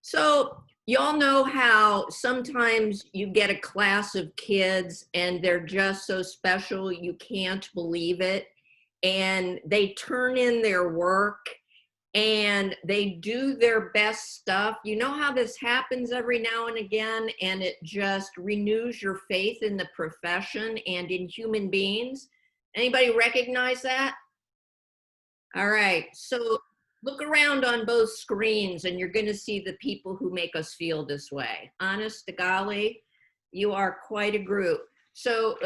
So y'all know how sometimes you get a class of kids and they're just so special you can't believe it, and they turn in their work and they do their best stuff. You know how this happens every now and again, and it just renews your faith in the profession and in human beings. Anybody recognize that? All right, so look around on both screens and you're gonna see the people who make us feel this way. Honest to golly, you are quite a group. So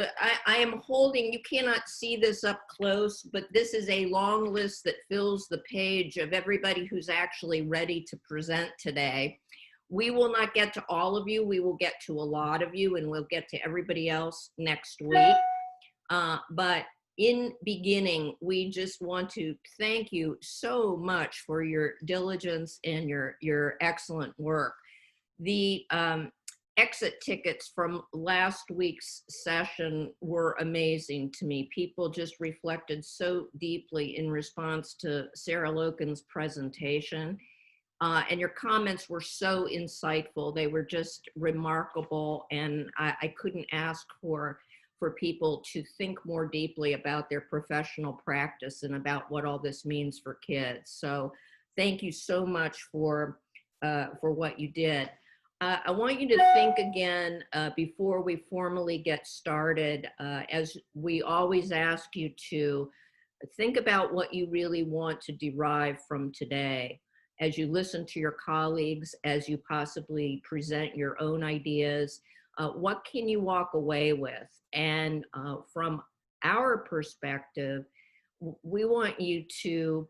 I am holding, you cannot see this up close, but this is a long list that fills the page of everybody who's actually ready to present today. We will not get to all of you, we will get to a lot of you, and we'll get to everybody else next week. But in beginning, we just want to thank you so much for your diligence and your excellent work. The exit tickets from last week's session were amazing to me. People just reflected so deeply in response to Sarah Loken's presentation. And your comments were so insightful. They were just remarkable, and I couldn't ask for people to think more deeply about their professional practice and about what all this means for kids. So thank you so much for what you did. I want you to think again before we formally get started, as we always ask you to think about what you really want to derive from today. As you listen to your colleagues, as you possibly present your own ideas, what can you walk away with? And from our perspective, we want you to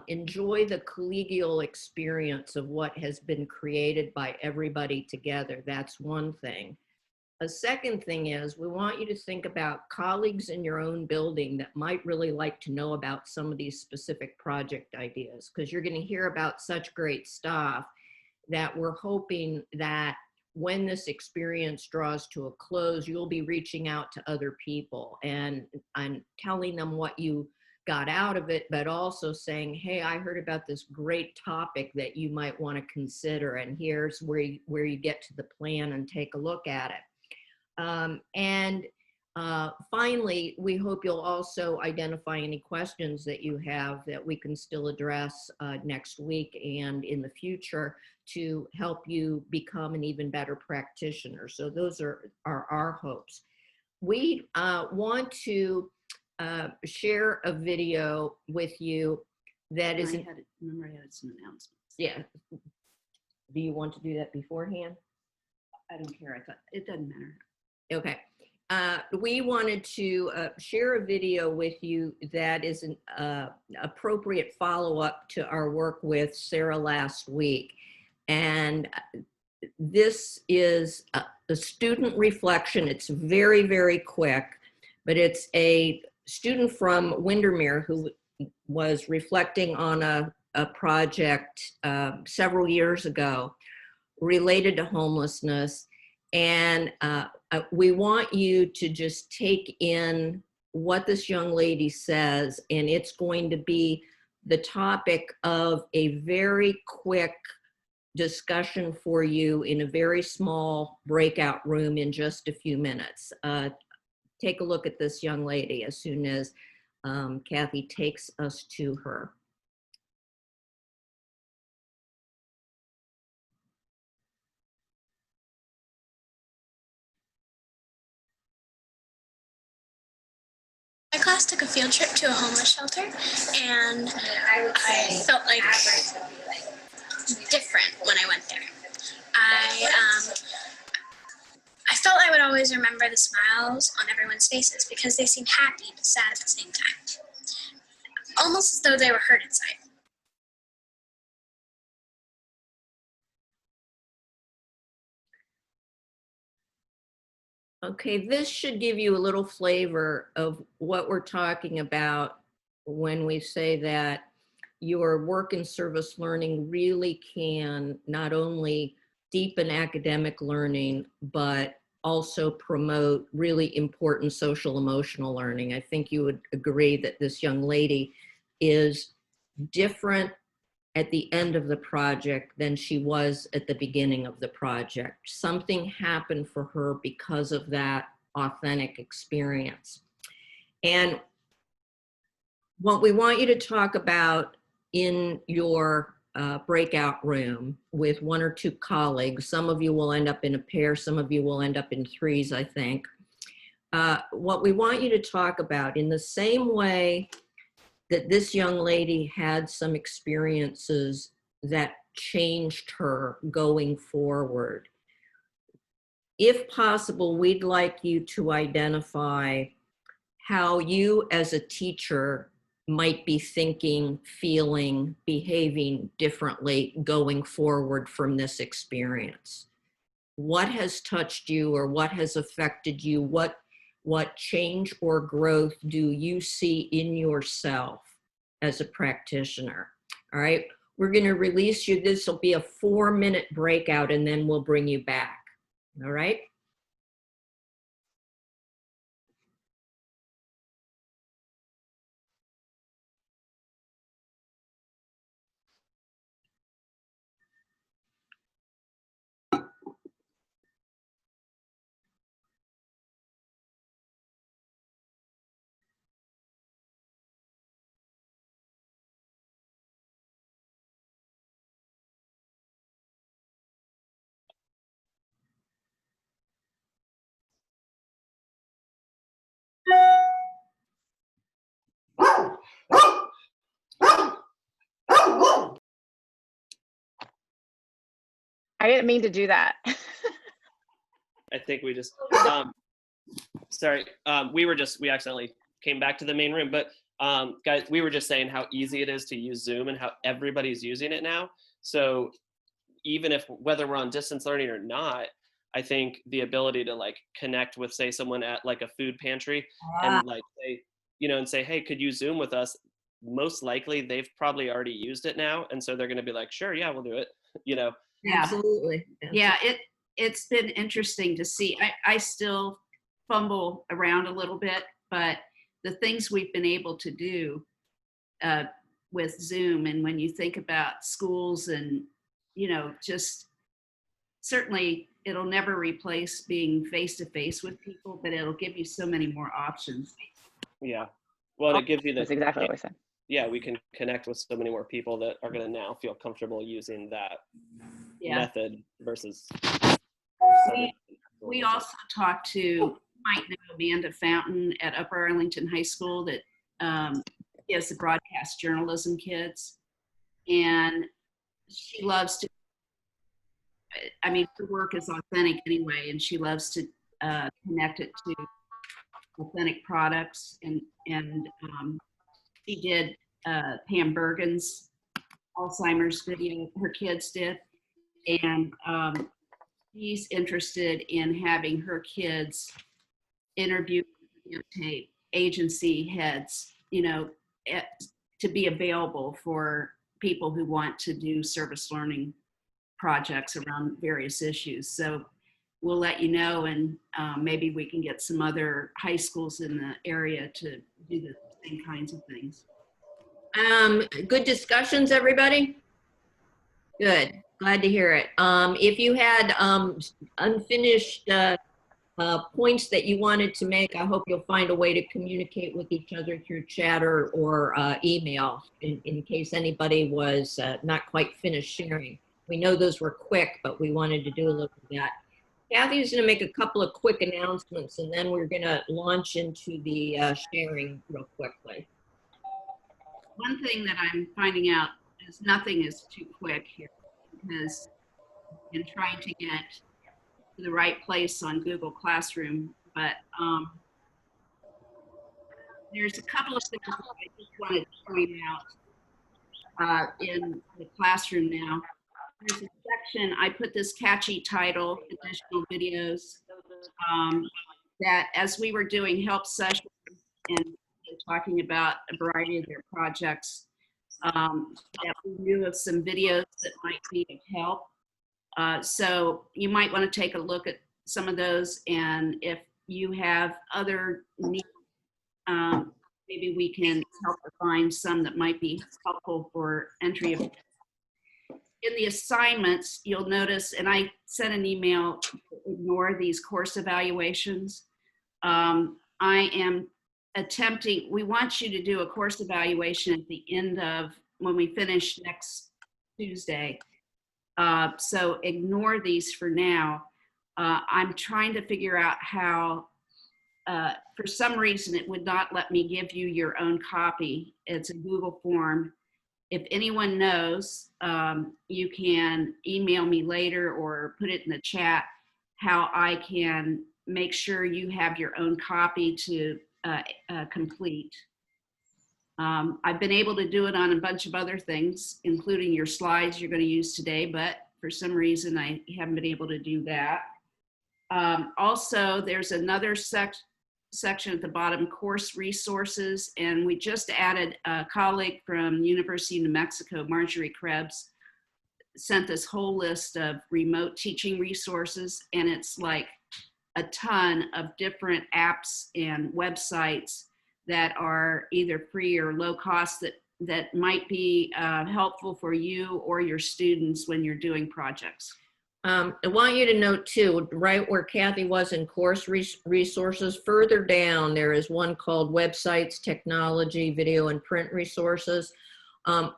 enjoy the collegial experience of what has been created by everybody together. That's one thing. A second thing is we want you to think about colleagues in your own building that might really like to know about some of these specific project ideas, because you're going to hear about such great stuff that we're hoping that when this experience draws to a close, you'll be reaching out to other people and telling them what you got out of it, but also saying, hey, I heard about this great topic that you might want to consider, and here's where you get to the plan and take a look at it. Finally, we hope you'll also identify any questions that you have that we can still address next week and in the future to help you become an even better practitioner. So those are our hopes. We want to share a video with you that is. Remember, I had some announcements. Yeah. Do you want to do that beforehand? I don't care. I thought it doesn't matter. Okay. We wanted to share a video with you that is an appropriate follow-up to our work with Sarah last week. And this is a student reflection. It's very, very quick, but it's a student from Windermere who was reflecting on a project several years ago related to homelessness. And we want you to just take in what this young lady says, and it's going to be the topic of a very quick discussion for you in a very small breakout room in just a few minutes. Take a look at this young lady as soon as Kathy takes us to her. My class took a field trip to a homeless shelter, and I felt like different when I went there. I felt I would always remember the smiles on everyone's faces because they seemed happy but sad at the same time, almost as though they were hurt inside. Okay, this should give you a little flavor of what we're talking about when we say that your work and service learning really can not only deepen academic learning, but also promote really important social emotional learning. I think you would agree that this young lady is different at the end of the project than she was at the beginning of the project. Something happened for her because of that authentic experience. And what we want you to talk about in your breakout room with one or two colleagues, some of you will end up in a pair, some of you will end up in threes, I think. What we want you to talk about, in the same way that this young lady had some experiences that changed her going forward, if possible, we'd like you to identify how you as a teacher might be thinking, feeling, behaving differently going forward from this experience. What has touched you or what has affected you? What change or growth do you see in yourself as a practitioner? All right, we're going to release you. This will be a 4-minute breakout and then we'll bring you back. All right. I didn't mean to do that. I think we just, sorry, we accidentally came back to the main room, but guys, we were just saying how easy it is to use Zoom and how everybody's using it now. So even if, whether we're on distance learning or not, I think the ability to like connect with, say, someone at like a food pantry and like say, and say, hey, could you Zoom with us? Most likely they've probably already used it now. And so they're going to be like, sure, yeah, we'll do it, Yeah. Absolutely. Yeah, it's been interesting to see. I still fumble around a little bit, but the things we've been able to do with Zoom, and when you think about schools and, just certainly it'll never replace being face-to-face with people, but it'll give you so many more options. Yeah. Well, and it gives you the, That's exactly what we said. yeah, we can connect with so many more people that are going to now feel comfortable using that method versus. We also talked to, you might know Amanda Fountain at Upper Arlington High School that has the broadcast journalism kids. And she loves to, her work is authentic anyway, and she loves to connect it to authentic products. And she did Pam Bergen's Alzheimer's video, her kids did. And she's interested in having her kids interview tape agency heads, to be available for people who want to do service learning projects around various issues. So we'll let you know, and maybe we can get some other high schools in the area to do the same kinds of things. Good discussions, everybody? Good. Glad to hear it. If you had unfinished points that you wanted to make, I hope you'll find a way to communicate with each other through chat or email in case anybody was not quite finished sharing. We know those were quick, but we wanted to do a little of that. Kathy's going to make a couple of quick announcements, and then we're going to launch into the sharing real quickly. One thing that I'm finding out is nothing is too quick here, because in trying to get to the right place on Google Classroom, but there's a couple of things that I just wanted to point out in the classroom now. There's a section, I put this catchy title, additional videos, that as we were doing help sessions and talking about a variety of their projects, that we knew of some videos that might be of help. So you might want to take a look at some of those, and if you have other needs, maybe we can help find some that might be helpful for entry of in the assignments, you'll notice, and I sent an email, ignore these course evaluations. I am attempting, we want you to do a course evaluation at the end of, when we finish next Tuesday. So ignore these for now. I'm trying to figure out how, for some reason, it would not let me give you your own copy. It's a Google form. If anyone knows, you can email me later or put it in the chat how I can make sure you have your own copy to complete. I've been able to do it on a bunch of other things, including your slides you're going to use today, but for some reason I haven't been able to do that. Also, there's another section at the bottom, course resources, and we just added a colleague from University of New Mexico, Marjorie Krebs, sent this whole list of remote teaching resources, and it's like a ton of different apps and websites that are either free or low cost that might be helpful for you or your students when you're doing projects. I want you to note too, right where Kathy was in course resources, further down, there is one called websites, technology, video and print resources.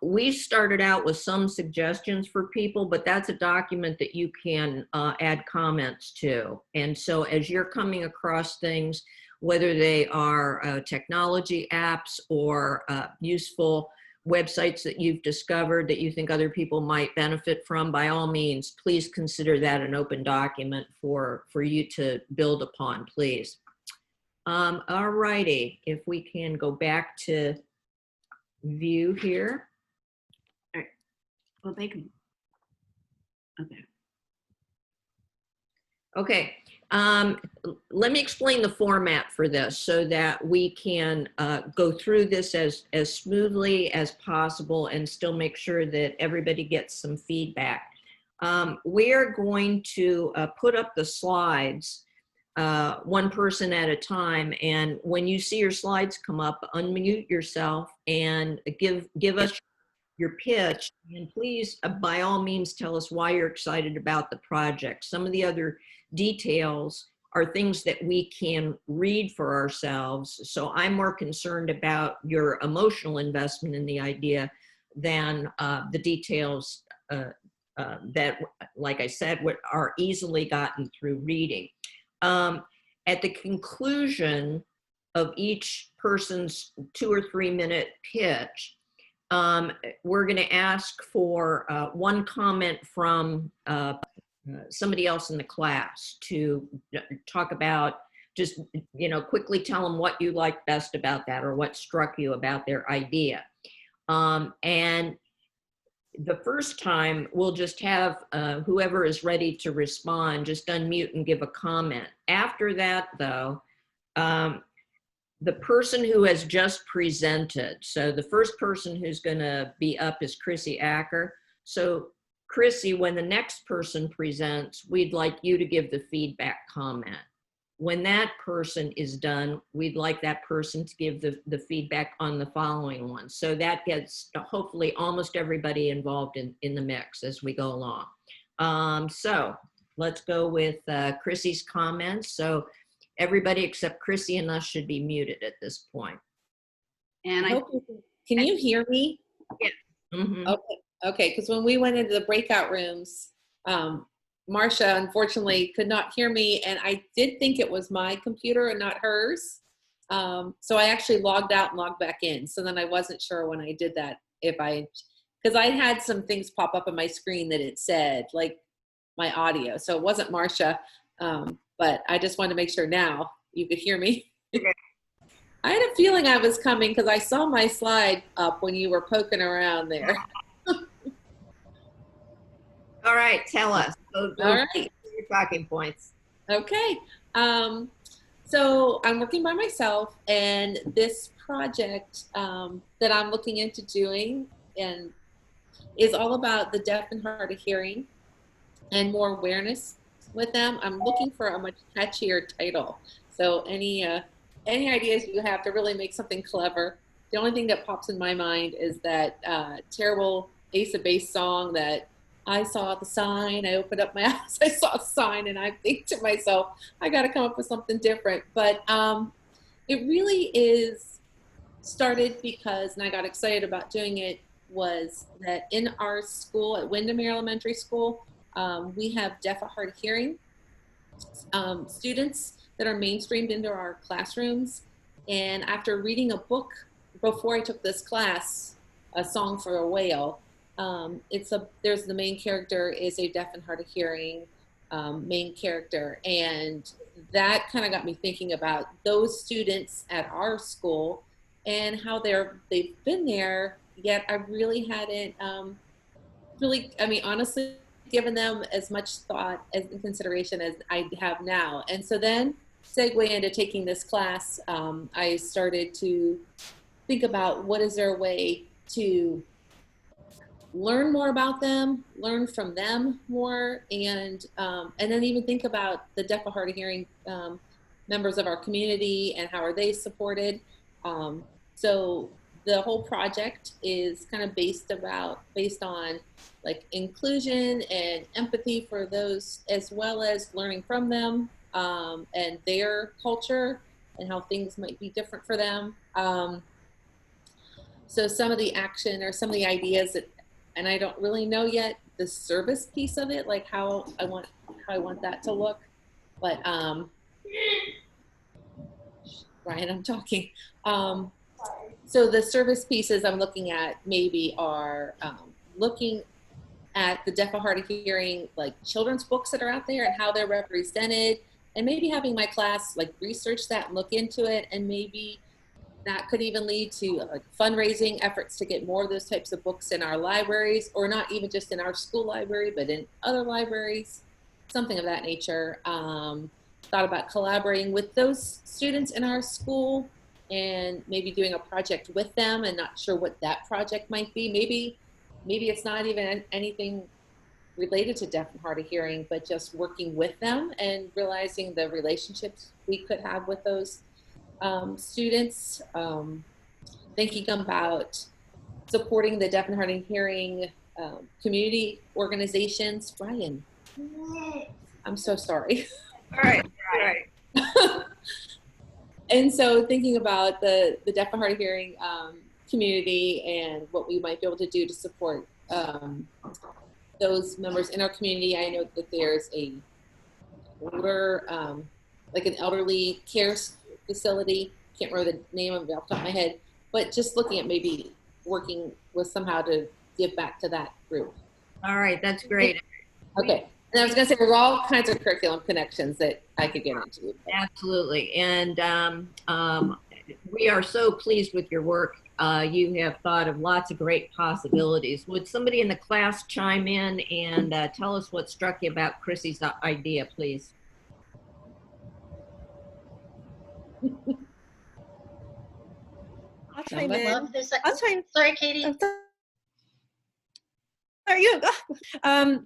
We started out with some suggestions for people, but that's a document that you can add comments to. And so as you're coming across things, whether they are technology apps or useful websites that you've discovered that you think other people might benefit from, by all means, please consider that an open document for you to build upon, please. All righty, if we can go back to view here. All right. Well, they can. Okay. Okay, let me explain the format for this so that we can go through this as smoothly as possible and still make sure that everybody gets some feedback. We're going to put up the slides one person at a time, and when you see your slides come up, unmute yourself and give us your pitch, and please, by all means, tell us why you're excited about the project. Some of the other details are things that we can read for ourselves. So I'm more concerned about your emotional investment in the idea than the details that, like I said, are easily gotten through reading. At the conclusion of each person's 2 or 3 minute pitch, we're going to ask for one comment from somebody else in the class to talk about, just, you know, quickly tell them what you like best about that or what struck you about their idea. And the first time we'll just have whoever is ready to respond just unmute and give a comment. After that, though, the person who has just presented, so the first person who's going to be up is Chrissy Acker. So Chrissy, when the next person presents, we'd like you to give the feedback comment. When that person is done, we'd like that person to give the feedback on the following one. So that gets hopefully almost everybody involved in the mix as we go along. So let's go with Chrissy's comments. So everybody except Chrissy and us should be muted at this point. And Can you hear me? Yeah. Mm-hmm. Okay, because when we went into the breakout rooms, Marcia unfortunately could not hear me, and I did think it was my computer and not hers. So I actually logged out and logged back in. So then I wasn't sure when I did that because I had some things pop up on my screen that it said, like my audio. So it wasn't Marcia, but I just wanted to make sure now you could hear me. Okay. I had a feeling I was coming because I saw my slide up when you were poking around there. All right, tell us. All right. Your talking points. Okay. So I'm working by myself, and this project that I'm looking into doing and is all about the deaf and hard of hearing and more awareness with them. I'm looking for a much catchier title. So any ideas you have to really make something clever? The only thing that pops in my mind is that terrible Ace of Base song that I saw the sign, I opened up my eyes, I saw a sign, and I think to myself, I got to come up with something different. But it really is started because, and I got excited about doing it, was that in our school at Windermere Elementary School, we have deaf of hard of hearing students that are mainstreamed into our classrooms. And after reading a book before I took this class, A Song for a Whale, there's the main character is a deaf and hard of hearing main character. And that kind of got me thinking about those students at our school and how they've been there, yet I really hadn't honestly, given them as much thought and consideration as I have now. And so then, segue into taking this class, I started to think about what is there a way to learn more about them, learn from them more, and then even think about the deaf or hard of hearing members of our community and how are they supported. So the whole project is kind of based on like inclusion and empathy for those, as well as learning from them and their culture and how things might be different for them. So some of the action or some of the ideas that, and I don't really know yet the service piece of it, like how I want that to look, but Ryan, I'm talking. So the service pieces I'm looking at maybe are looking at the deaf and hard of hearing, like children's books that are out there and how they're represented, and maybe having my class like research that and look into it, and maybe that could even lead to like fundraising efforts to get more of those types of books in our libraries, or not even just in our school library, but in other libraries, something of that nature. Thought about collaborating with those students in our school and maybe doing a project with them, and not sure what that project might be. Maybe it's not even anything related to deaf and hard of hearing, but just working with them and realizing the relationships we could have with those students. Thinking about supporting the deaf and hard of hearing community organizations. Ryan, I'm so sorry. All right, all right. And so thinking about the deaf and hard of hearing community and what we might be able to do to support those members in our community. I know that there's a older, like an elderly care facility. Can't remember the name of it off the top of my head, but just looking at maybe working with somehow to give back to that group. All right, that's great. Okay. And I was going to say, there are all kinds of curriculum connections that I could get into. Absolutely. And we are so pleased with your work. You have thought of lots of great possibilities. Would somebody in the class chime in and tell us what struck you about Chrissy's idea, please? I'll chime I in. Love this. I'll chime. Sorry, Katie. I'm sorry, you.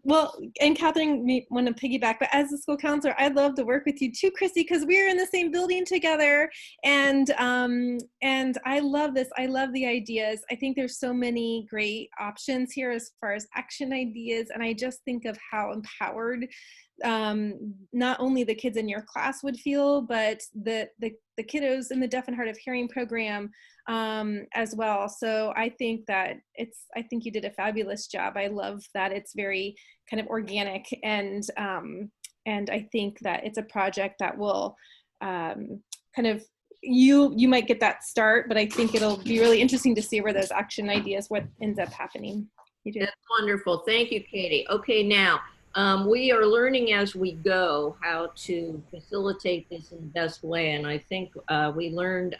Well, and Catherine may want to piggyback, but as a school counselor, I'd love to work with you too, Christy, because we're in the same building together, and I love this. I love the ideas. I think there's so many great options here as far as action ideas, and I just think of how empowered not only the kids in your class would feel, but the kiddos in the deaf and hard of hearing program as well. So I think that I think you did a fabulous job. I love that it's very kind of organic, and I think that it's a project that will kind of, you might get that start, but I think it'll be really interesting to see where those action ideas, what ends up happening. You did. That's wonderful. Thank you, Katie. Okay, now we are learning as we go how to facilitate this in the best way. And I think we learned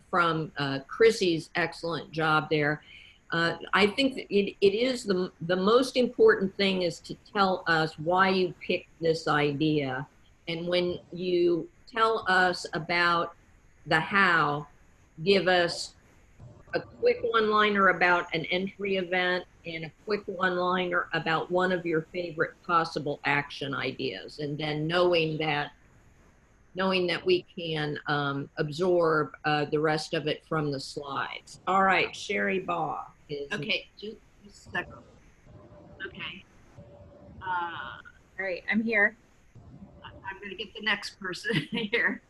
from Chrissy's excellent job there. I think that it is the most important thing is to tell us why you picked this idea. And when you tell us about the how, give us a quick one-liner about an entry event and a quick one-liner about one of your favorite possible action ideas. And then knowing that we can absorb the rest of it from the slides. All right, Sherry Baugh is. Okay, just a second. Okay. All right, I'm here. I'm going to get the next person here.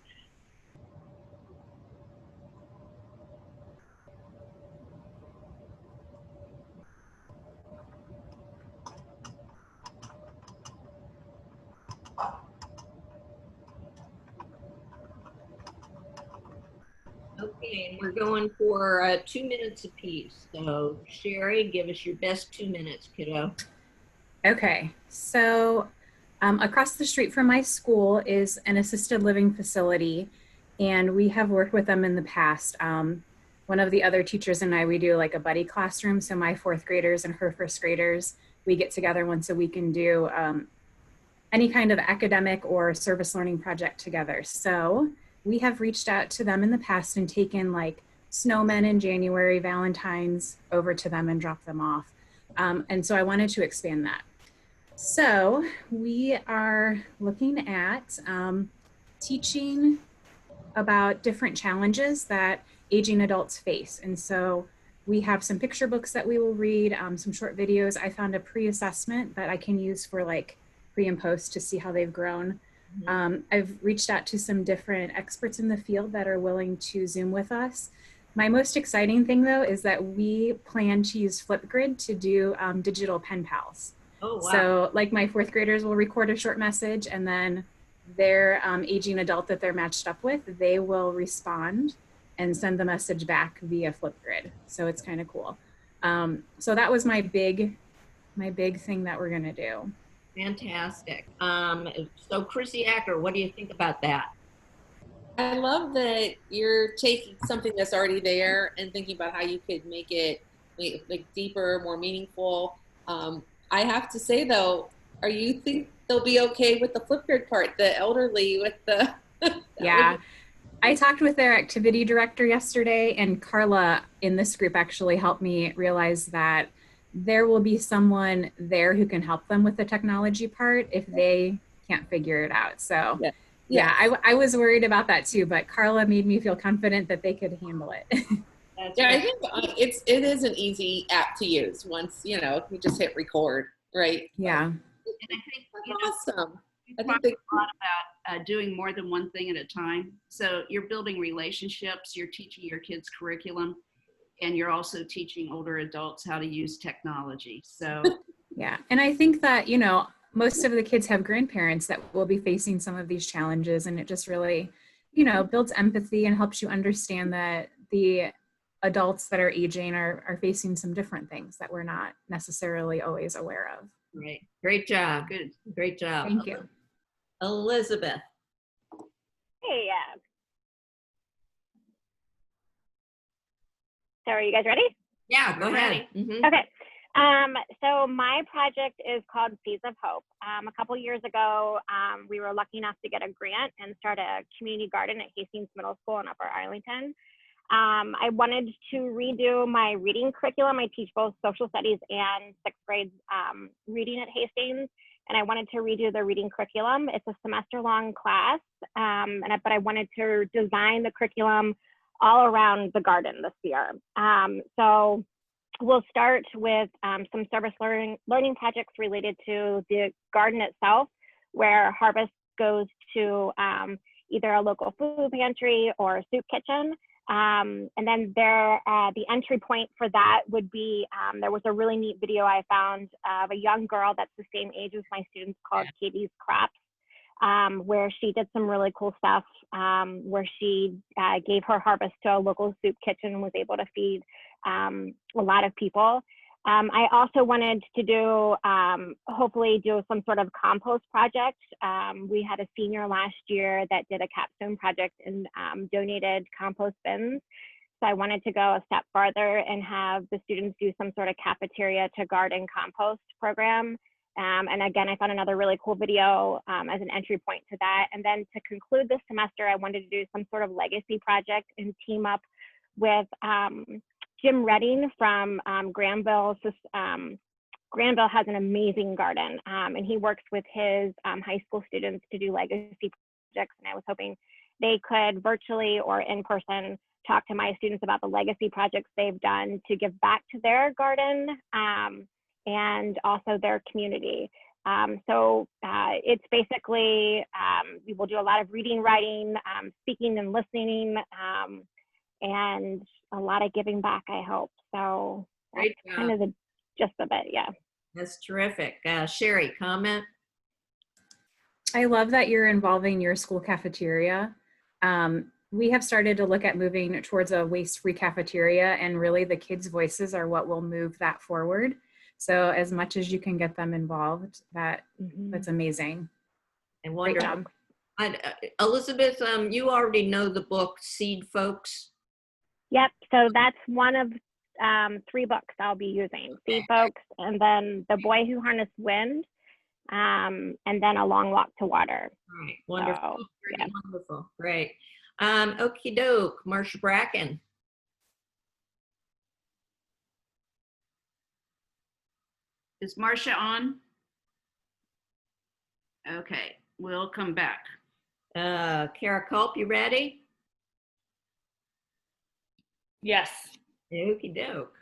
Okay, and we're going for 2 minutes apiece. So Sherry, give us your best 2 minutes, kiddo. Okay, so across the street from my school is an assisted living facility, and we have worked with them in the past. One of the other teachers and I, we do like a buddy classroom. So my fourth graders and her first graders, we get together once a week and do any kind of academic or service learning project together. So we have reached out to them in the past and taken like snowmen in January, Valentine's over to them and dropped them off. And so I wanted to expand that. So we are looking at teaching about different challenges that aging adults face. And so we have some picture books that we will read, some short videos. I found a pre-assessment that I can use for like pre and post to see how they've grown. I've reached out to some different experts in the field that are willing to Zoom with us. My most exciting thing though is that we plan to use Flipgrid to do digital pen pals. Oh, wow. So like my fourth graders will record a short message, and then their aging adult that they're matched up with, they will respond and send the message back via Flipgrid. So it's kind of cool. So that was my big thing that we're gonna do. Fantastic. So Chrissy Acker, what do you think about that? I love that you're taking something that's already there and thinking about how you could make it like deeper, more meaningful. I have to say though, are you think they'll be okay with the Flipgrid part, the elderly with the? Yeah, I talked with their activity director yesterday, and Carla in this group actually helped me realize that there will be someone there who can help them with the technology part if they can't figure it out. So yeah, I was worried about that too, but Carla made me feel confident that they could handle it. Yeah, I think it is an easy app to use once, you just hit record, right? Yeah. And I think Awesome. I think a lot about doing more than one thing at a time. So you're building relationships, you're teaching your kids curriculum, and you're also teaching older adults how to use technology. So yeah, and I think that, most of the kids have grandparents that will be facing some of these challenges, and it just really, builds empathy and helps you understand that the adults that are aging are facing some different things that we're not necessarily always aware of. Right. Great job. good. Great job. Thank you. Elizabeth. Hey, so are you guys ready? Yeah, go ahead. Okay. So my project is called Seeds of Hope. A couple years ago, we were lucky enough to get a grant and start a community garden at Hastings Middle School in Upper Arlington. I wanted to redo my reading curriculum. I teach both social studies and sixth grade reading at Hastings, and I wanted to redo the reading curriculum. It's a semester-long class, but I wanted to design the curriculum all around the garden this year. So we'll start with some service learning projects related to the garden itself, where harvest goes to either a local food pantry or a soup kitchen. And then the entry point for that would be, there was a really neat video I found of a young girl that's the same age as my students called Katie's Crops, where she did some really cool stuff, where she gave her harvest to a local soup kitchen and was able to feed a lot of people. I also wanted to do, hopefully do some sort of compost project. We had a senior last year that did a capstone project and donated compost bins. So I wanted to go a step farther and have the students do some sort of cafeteria to garden compost program. And again, I found another really cool video as an entry point to that. And then to conclude this semester, I wanted to do some sort of legacy project and team up with Jim Redding from Granville. Granville has an amazing garden, and he works with his high school students to do legacy projects. And I was hoping they could virtually or in person talk to my students about the legacy projects they've done to give back to their garden and also their community. It's basically, we will do a lot of reading, writing, speaking and listening, and a lot of giving back, I hope. So that's Great job. kind of the gist of it, yeah. That's terrific. Sherry, comment? I love that you're involving your school cafeteria. We have started to look at moving towards a waste-free cafeteria, and really the kids' voices are what will move that forward. So as much as you can get them involved, that's amazing. And Great wonderful. job. Elizabeth, you already know the book Seed Folks. Yep, so that's one of 3 books I'll be using. Seed Folks, and then The Boy Who Harnessed Wind, and then A Long Walk to Water. All right, wonderful. So, Very wonderful. Great. Okie doke, Marsha Bracken. Is Marcia on? Okay, we'll come back. Kara Culp, you ready? Yes. Okie doke.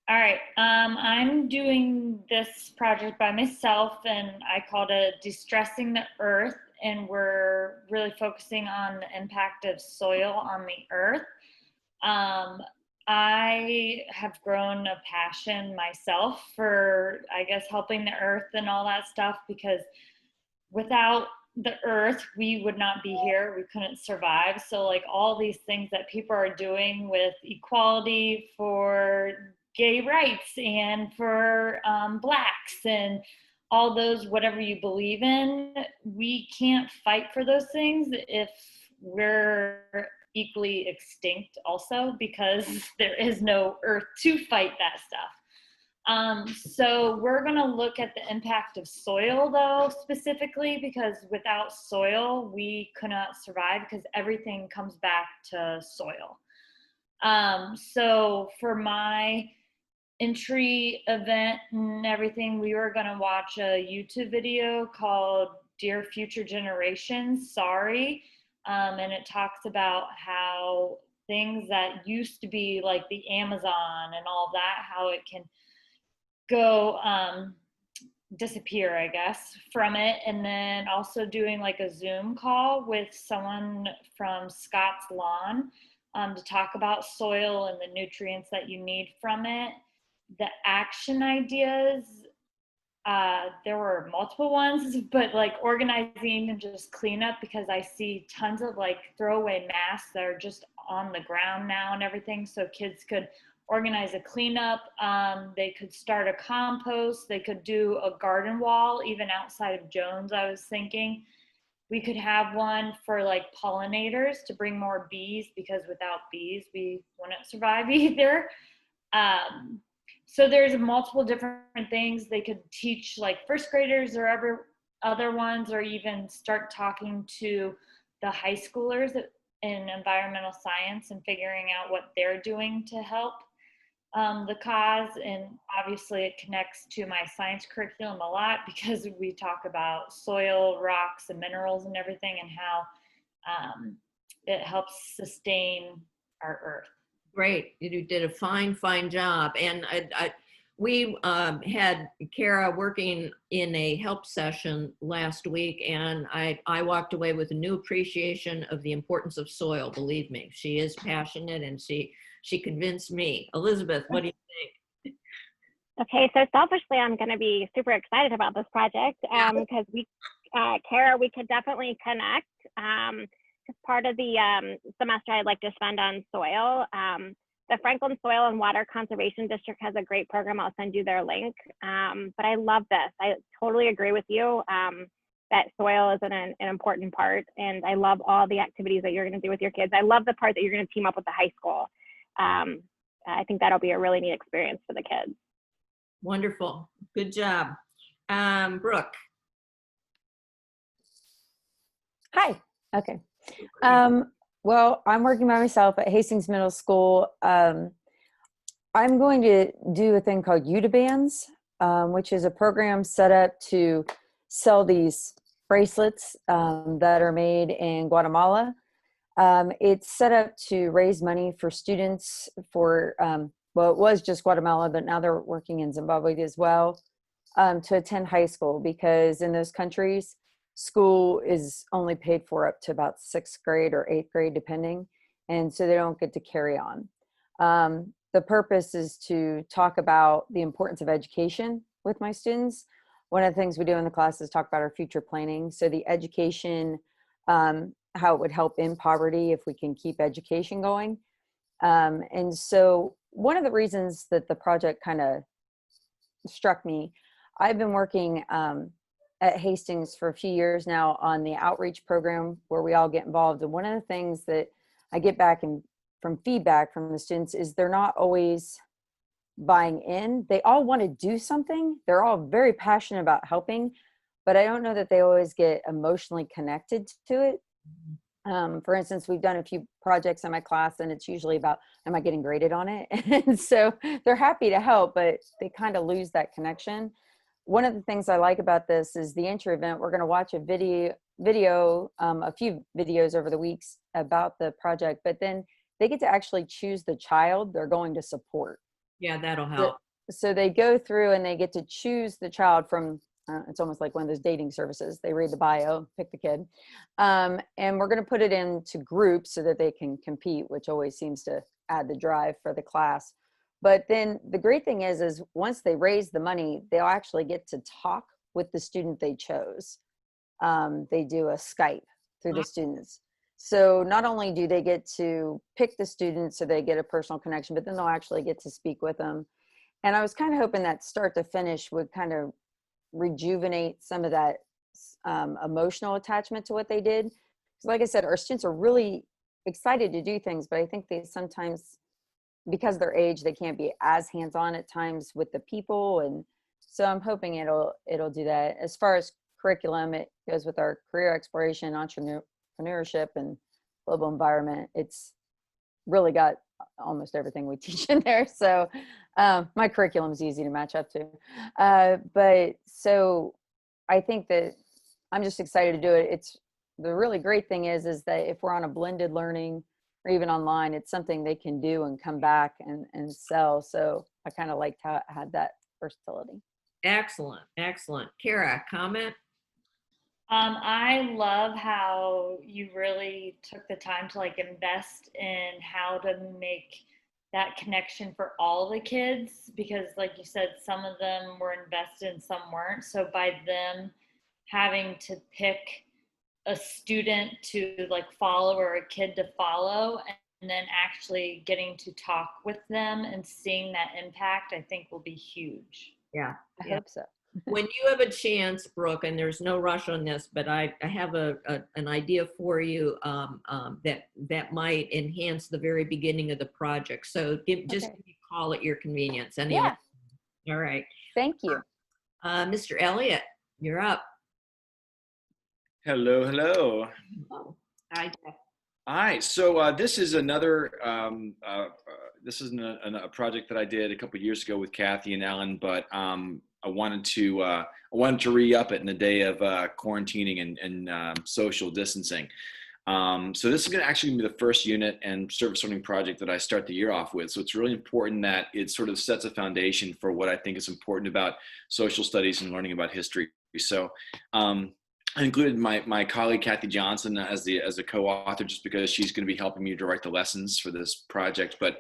All right. I'm doing this project by myself, and I called it Distressing the Earth, and we're really focusing on the impact of soil on the earth. I have grown a passion myself for, I guess, helping the earth and all that stuff, because without the earth, we would not be here. We couldn't survive. So like all these things that people are doing with equality for gay rights and for Blacks and all those, whatever you believe in, we can't fight for those things if we're equally extinct also, because there is no earth to fight that stuff. So we're going to look at the impact of soil though, specifically, because without soil, we could not survive, because everything comes back to soil. So for my entry event and everything, we were going to watch a YouTube video called Dear Future Generations, Sorry. And it talks about how things that used to be like the Amazon and all that, how it can go disappear, I guess, from it. And then also doing like a Zoom call with someone from Scott's Lawn to talk about soil and the nutrients that you need from it. The action ideas, there were multiple ones, but like organizing and just cleanup, because I see tons of like throwaway masks that are just on the ground now and everything. So kids could organize a cleanup. They could start a compost. They could do a garden wall, even outside of Jones. I was thinking we could have one for like pollinators to bring more bees, because without bees, we wouldn't survive either. So there's multiple different things they could teach like first graders or other ones, or even start talking to the high schoolers in environmental science and figuring out what they're doing to help the cause. And obviously it connects to my science curriculum a lot, because we talk about soil, rocks, and minerals and everything, and how it helps sustain our earth. Great. You did a fine job. And we had Kara working in a help session last week, and I walked away with a new appreciation of the importance of soil. Believe me, she is passionate, and she convinced me. Elizabeth, what do you think? Okay, so selfishly, I'm going to be super excited about this project because Kara, we could definitely connect. As part of the semester I'd like to spend on soil, the Franklin Soil and Water Conservation District has a great program. I'll send you their link. But I love this. I totally agree with you that soil is an important part. And I love all the activities that you're going to do with your kids. I love the part that you're going to team up with the high school. I think that'll be a really neat experience for the kids. Wonderful. Good job. Brooke. Hi. Okay. Well, I'm working by myself at Hastings Middle School. I'm going to do a thing called Udabands, which is a program set up to sell these bracelets that are made in Guatemala. It's set up to raise money for students for well, it was just Guatemala, but now they're working in Zimbabwe as well, to attend high school, because in those countries, school is only paid for up to about 6th grade or 8th grade, depending. And so they don't get to carry on. The purpose is to talk about the importance of education with my students. One of the things we do in the class is talk about our future planning. So the education, how it would help in poverty if we can keep education going. And so one of the reasons that the project kind of struck me, I've been working at Hastings for a few years now on the outreach program where we all get involved. And one of the things that I get back from feedback from the students is they're not always buying in. They all want to do something. They're all very passionate about helping, but I don't know that they always get emotionally connected to it. For instance, we've done a few projects in my class and it's usually about, am I getting graded on it? And so they're happy to help, but they kind of lose that connection. One of the things I like about this is the intro event. We're going to watch a video, a few videos over the weeks about the project, but then they get to actually choose the child they're going to support. Yeah, that'll help. So they go through and they get to choose the child from, it's almost like one of those dating services. They read the bio, pick the kid. And we're going to put it into groups so that they can compete, which always seems to add the drive for the class. But then the great thing is once they raise the money, they'll actually get to talk with the student they chose. They do a Skype through the students. So not only do they get to pick the students so they get a personal connection, but then they'll actually get to speak with them. And I was kind of hoping that start to finish would kind of rejuvenate some of that emotional attachment to what they did. Because like I said, our students are really excited to do things, but I think they sometimes, because of their age, they can't be as hands-on at times with the people. And so I'm hoping it'll do that. As far as curriculum, it goes with our career exploration, entrepreneurship, and global environment. It's really got almost everything we teach in there. So my curriculum is easy to match up to. But so I think that I'm just excited to do it. It's the really great thing is that if we're on a blended learning or even online, it's something they can do and come back and sell. So I kind of liked how it had that versatility. Excellent, excellent. Kara, comment? I love how you really took the time to like invest in how to make that connection for all the kids, because like you said, some of them were invested and some weren't. So by them having to pick a student to like follow or a kid to follow, and then actually getting to talk with them and seeing that impact, I think will be huge. Yeah, I hope so. When you have a chance, Brooke, and there's no rush on this, but I have an idea for you that might enhance the very beginning of the project. So give me a call at your convenience. Yeah. All right. Thank you. Mr. Elliott, you're up. Hello, hello. Oh, hi, Jeff. All right, so this is another, this is a project that I did a couple years ago with Kathy and Ellen, but I wanted to re-up it in the day of quarantining and social distancing. So this is going to actually be the first unit and service learning project that I start the year off with. So it's really important that it sort of sets a foundation for what I think is important about social studies and learning about history. So I included my colleague Kathy Johnson as a co-author, just because she's going to be helping me to write the lessons for this project. But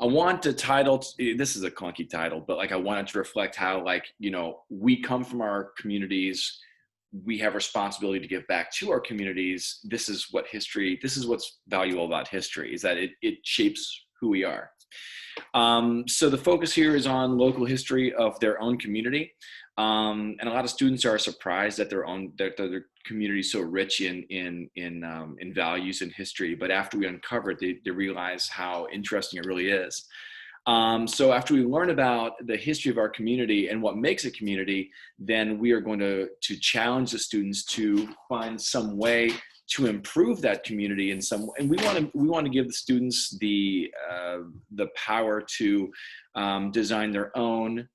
I want the title, this is a clunky title, but like I wanted to reflect how, like, you know, we come from our communities, we have responsibility to give back to our communities. This is what's valuable about history, is that it shapes who we are. So the focus here is on local history of their own community. And a lot of students are surprised that their community is so rich in values and history. But after we uncover it, they realize how interesting it really is. So after we learn about the history of our community and what makes a community, then we are going to challenge the students to find some way to improve that community in some way. And we want to give the students the power to design their own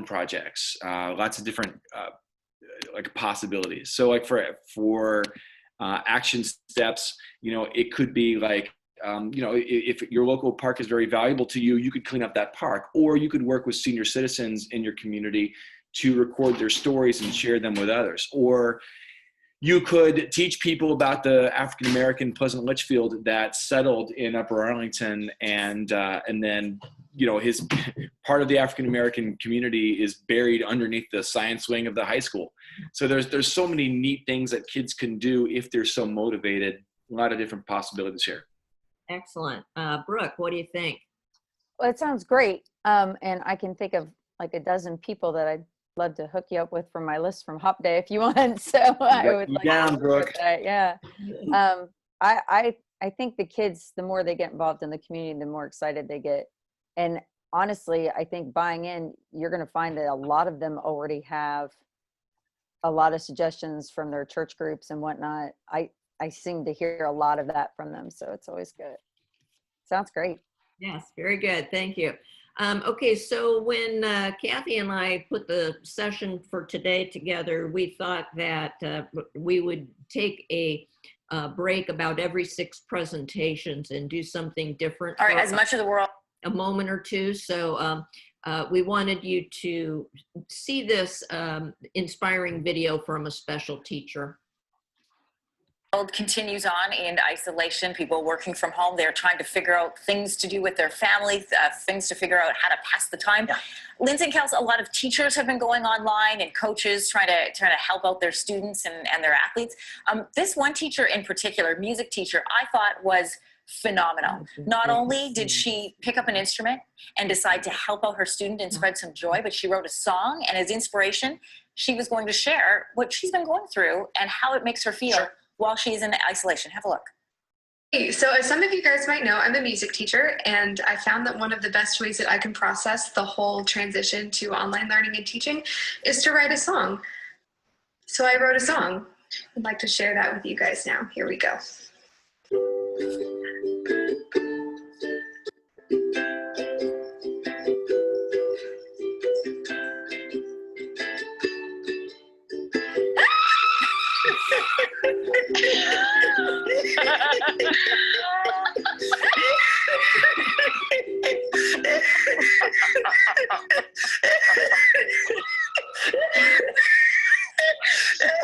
projects, lots of different like possibilities. So like for action steps, you know, it could be like you know, if your local park is very valuable to you, you could clean up that park, or you could work with senior citizens in your community to record their stories and share them with others. Or you could teach people about the African-American Pleasant Litchfield that settled in Upper Arlington, and then, you know, his part of the African-American community is buried underneath the science wing of the high school. So there's so many neat things that kids can do if they're so motivated. A lot of different possibilities here. Excellent. Brooke, what do you think? Well, it sounds great. And I can think of like a dozen people that I'd love to hook you up with from my list from Hop Day if you want. So I would like down, to Brooke. with that. Yeah. I think the kids, the more they get involved in the community, the more excited they get. And honestly, I think buying in, you're going to find that a lot of them already have a lot of suggestions from their church groups and whatnot. I seem to hear a lot of that from them. So it's always good. Sounds great. Yes, very good. Thank you. Okay, so when Kathy and I put the session for today together, we thought that we would take a break about every 6 presentations and do something different. All right, as much of the world. A moment or two. So we wanted you to see this inspiring video from a special teacher. Continues on in isolation, people working from home. They're trying to figure out things to do with their family, things to figure out how to pass the time. Yeah. Lindsay and Kels, a lot of teachers have been going online and coaches trying to help out their students and their athletes. This one teacher in particular, music teacher, I thought was phenomenal. Not only did she pick up an instrument and decide to help out her student and spread some joy, but she wrote a song, and as inspiration, she was going to share what she's been going through and how it makes her feel. Sure. While she's in isolation. Have a look. Hey, so as some of you guys might know, I'm a music teacher, and I found that one of the best ways that I can process the whole transition to online learning and teaching is to write a song. So I wrote a song. I'd like to share that with you guys now. Here we go.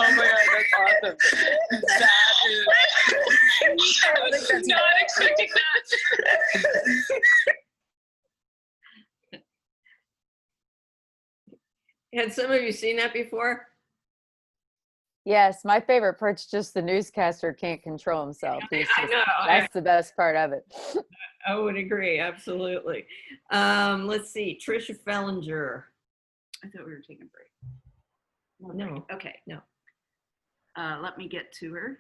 Oh my God, that's awesome. That is, I was not expecting that. Had some of you seen that before? Yes, my favorite part's just the newscaster can't control himself. I know. That's the best part of it. I would agree, absolutely. Let's see, Trisha Fellinger. I thought we were taking a break. No. Okay, no. Let me get to her.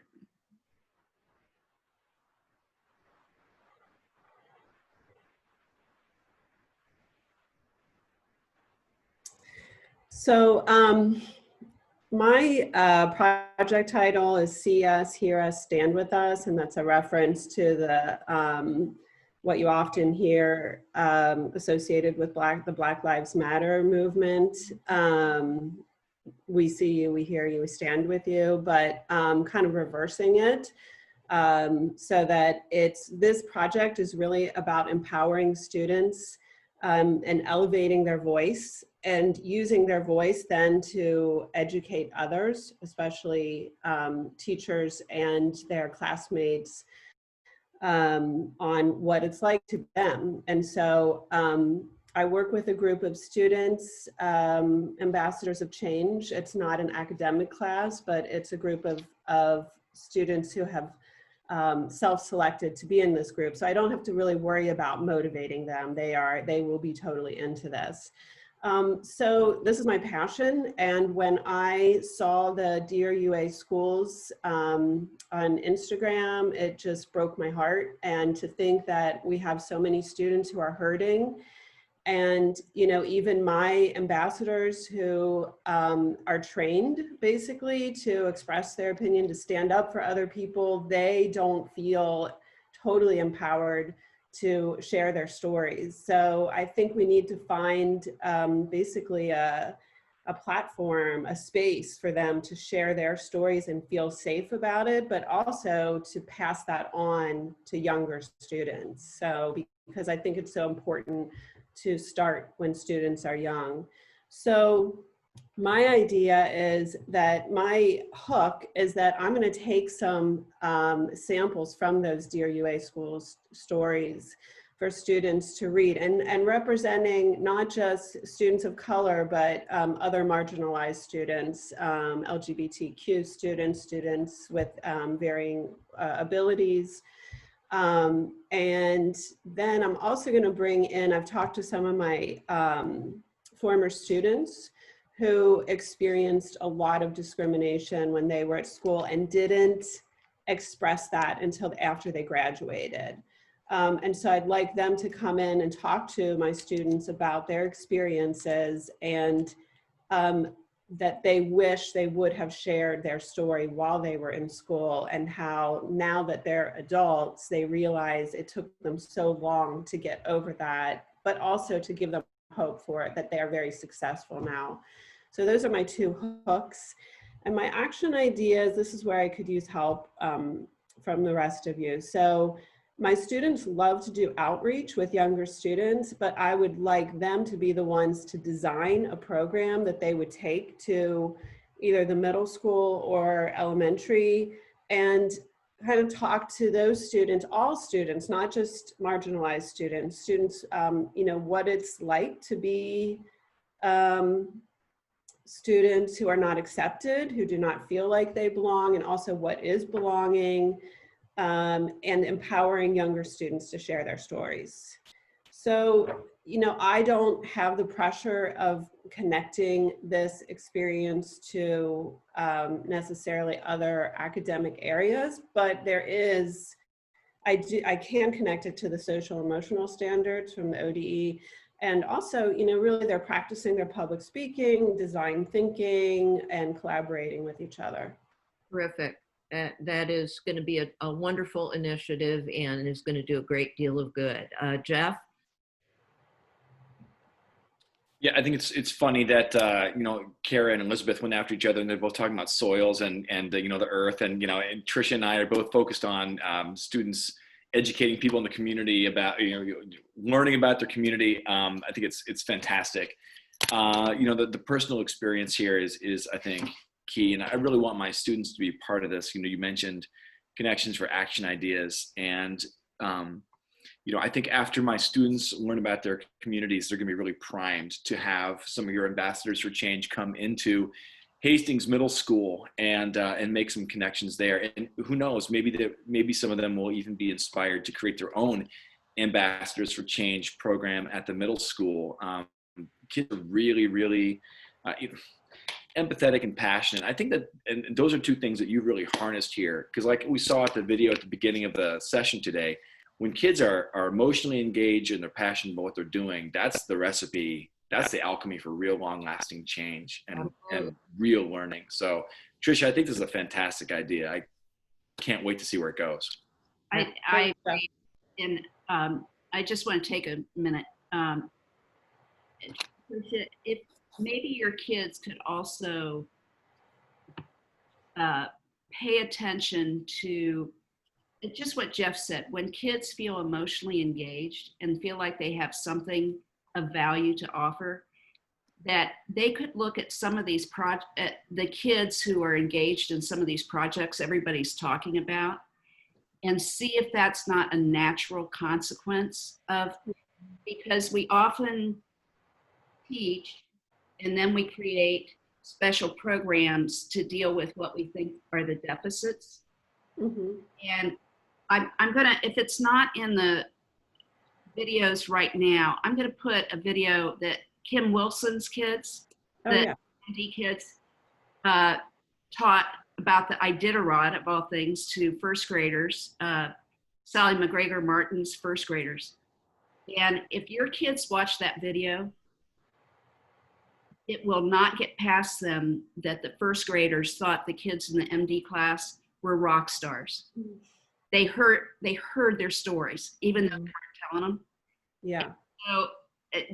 So my project title is See Us, Hear Us, Stand With Us, and that's a reference to the what you often hear associated with the Black Lives Matter movement. We see you, we hear you, we stand with you, but kind of reversing it so that this project is really about empowering students and elevating their voice and using their voice then to educate others, especially teachers and their classmates on what it's like to them. And so I work with a group of students, ambassadors of change. It's not an academic class, but it's a group of students who have self-selected to be in this group. So I don't have to really worry about motivating them. They will be totally into this. So this is my passion. And when I saw the Dear UA Schools on Instagram, it just broke my heart. And to think that we have so many students who are hurting. And, you know, even my ambassadors who are trained basically to express their opinion, to stand up for other people, they don't feel totally empowered to share their stories. So I think we need to find basically a a platform, a space for them to share their stories and feel safe about it, but also to pass that on to younger students. So, because I think it's so important to start when students are young. So my idea is that my hook is that I'm going to take some samples from those Dear UA Schools stories for students to read, and representing not just students of color, but other marginalized students, LGBTQ students, students with varying abilities. And then I'm also going to bring in, I've talked to some of my former students who experienced a lot of discrimination when they were at school and didn't express that until after they graduated. And so I'd like them to come in and talk to my students about their experiences, and that they wish they would have shared their story while they were in school, and how now that they're adults, they realize it took them so long to get over that, but also to give them hope for it, that they are very successful now. So those are my two hooks. And my action ideas, this is where I could use help from the rest of you. So my students love to do outreach with younger students, but I would like them to be the ones to design a program that they would take to either the middle school or elementary, and kind of talk to those students, all students, not just marginalized students, you know, what it's like to be students who are not accepted, who do not feel like they belong, and also what is belonging. And empowering younger students to share their stories. So, you know, I don't have the pressure of connecting this experience to necessarily other academic areas, but there is, I can connect it to the social emotional standards from the ODE. And also, you know, really they're practicing their public speaking, design thinking, and collaborating with each other. Terrific. That is going to be a wonderful initiative and is going to do a great deal of good. Jeff? Yeah, I think it's funny that you know, Kara and Elizabeth went after each other, and they're both talking about soils and you know, the earth, and you know, and Tricia and I are both focused on students educating people in the community about, you know, learning about their community. I think it's fantastic. You know, the personal experience here is I think key, and I really want my students to be part of this. You know, you mentioned connections for action ideas, and you know, I think after my students learn about their communities, they're going to be really primed to have some of your ambassadors for change come into Hastings Middle School and make some connections there. And who knows, maybe some of them will even be inspired to create their own ambassadors for change program at the middle school. Kids are really empathetic and passionate. I think that, and those are two things that you really harnessed here, because like we saw at the video at the beginning of the session today, when kids are emotionally engaged and they're passionate about what they're doing, that's the recipe, that's the alchemy for real long-lasting change and real learning. So Tricia, I think this is a fantastic idea. I can't wait to see where it goes. I agree. And I just want to take a minute. If maybe your kids could also pay attention to just what Jeff said. When kids feel emotionally engaged and feel like they have something of value to offer, that they could look at some of these the kids who are engaged in some of these projects everybody's talking about, and see if that's not a natural consequence of, because we often teach and then we create special programs to deal with what we think are the deficits. Mm-hmm. And I'm gonna, if it's not in the videos right now, I'm gonna put a video that Kim Wilson's kids, the MD kids, taught about the Iditarod, of all things, to first graders, Sally McGregor Martin's first graders. And if your kids watch that video, it will not get past them that the first graders thought the kids in the MD class were rock stars. They heard their stories, even though they weren't telling them. Yeah. So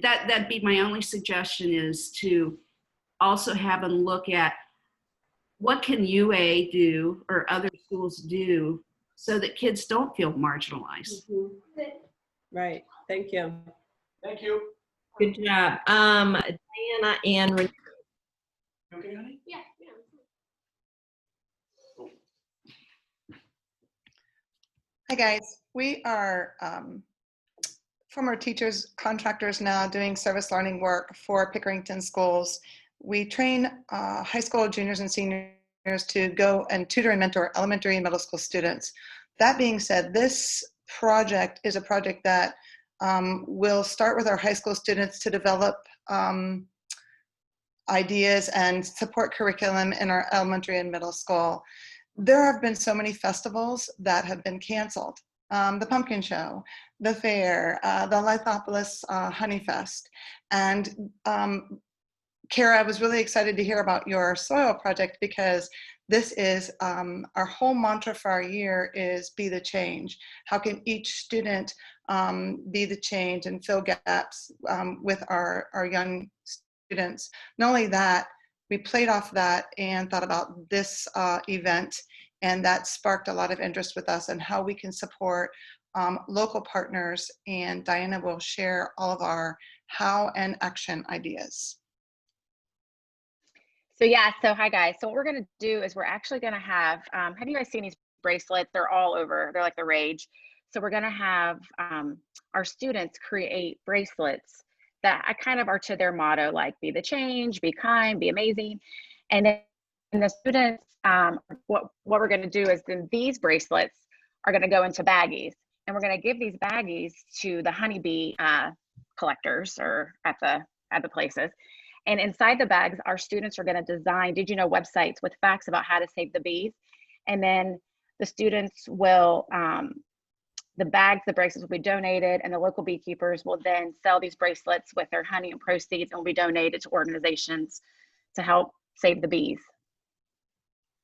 that'd be my only suggestion, is to also have them look at what can UA do or other schools do so that kids don't feel marginalized. Right. Thank you. Thank you. Good job. Diana and Renee. Okay, honey? Yeah. Hi guys, we are former teachers, contractors now doing service learning work for Pickerington schools. We train high school juniors and seniors to go and tutor and mentor elementary and middle school students. That being said, this project is a project that will start with our high school students to develop ideas and support curriculum in our elementary and middle school. There have been so many festivals that have been canceled. The Pumpkin Show, the fair, the Lithopolis Honey Fest. And Kara, I was really excited to hear about your soil project because this is our whole mantra for our year is be the change. How can each student be the change and fill gaps with our young students? Not only that, we played off that and thought about this event, and that sparked a lot of interest with us and how we can support local partners, and Diana will share all of our how and action ideas. So yeah, so hi guys. So what we're gonna do is we're actually gonna have you guys seen these bracelets? They're all over, they're like the rage. So we're gonna have our students create bracelets that kind of are to their motto, like be the change, be kind, be amazing. And then the students, what we're gonna do is then these bracelets are gonna go into baggies, and we're gonna give these baggies to the honeybee collectors or at the places. And inside the bags, our students are going to design, did you know, websites with facts about how to save the bees. And then the students will, the bags, the bracelets will be donated, and the local beekeepers will then sell these bracelets with their honey and proceeds, and will be donated to organizations to help save the bees.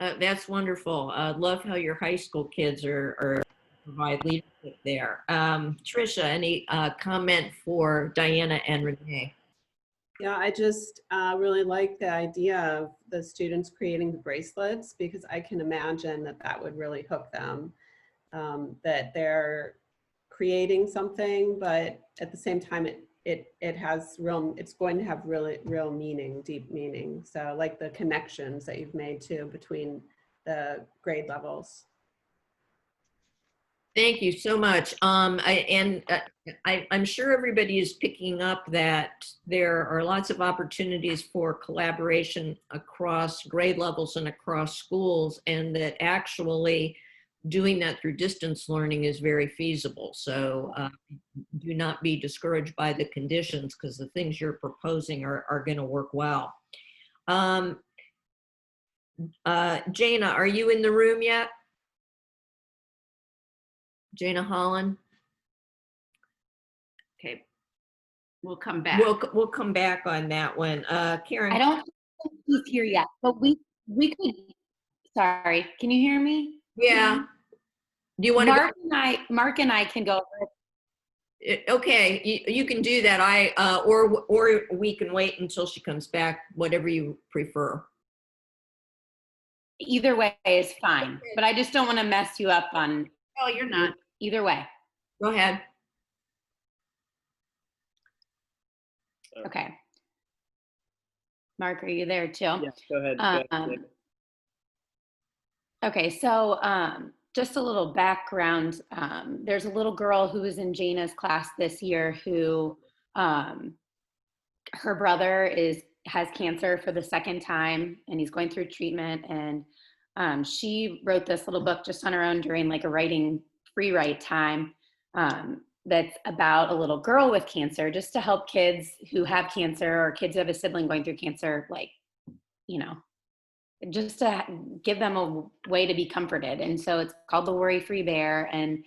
That's wonderful. Love how your high school kids are provide leadership there. Trisha, any comment for Diana and Renee? Yeah, I just really like the idea of the students creating the bracelets, because I can imagine that that would really hook them, that they're creating something, but at the same time, it has real, it's going to have really real meaning, deep meaning. So like the connections that you've made too between the grade levels. Thank you so much. I'm sure everybody is picking up that there are lots of opportunities for collaboration across grade levels and across schools, and that actually doing that through distance learning is very feasible. So do not be discouraged by the conditions, because the things you're proposing are going to work well. Jana, are you in the room yet? Jana Holland? Okay, we'll come back. We'll come back on that one. Karen. I don't think he's here yet, but we could, sorry, can you hear me? Yeah. Do you want Mark and I can go over. Okay, you can do that. Or we can wait until she comes back, whatever you prefer. Either way is fine, but I just don't want to mess you up on. Oh, you're not. Either way. Go ahead. Okay. Mark, are you there too? Yeah, go ahead. Okay, so just a little background. There's a little girl who was in Jana's class this year who her brother has cancer for the second time, and he's going through treatment. And she wrote this little book just on her own during like a writing free write time that's about a little girl with cancer, just to help kids who have cancer or kids who have a sibling going through cancer, like, you know, just to give them a way to be comforted. And so it's called The Worry-Free Bear. And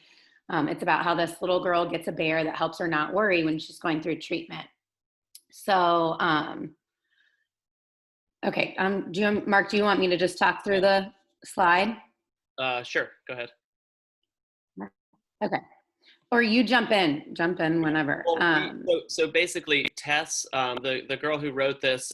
it's about how this little girl gets a bear that helps her not worry when she's going through treatment. So, okay. Mark, do you want me to just talk through the slide? Sure, go ahead. Okay. Or you jump in whenever. So basically, Tess, the girl who wrote this,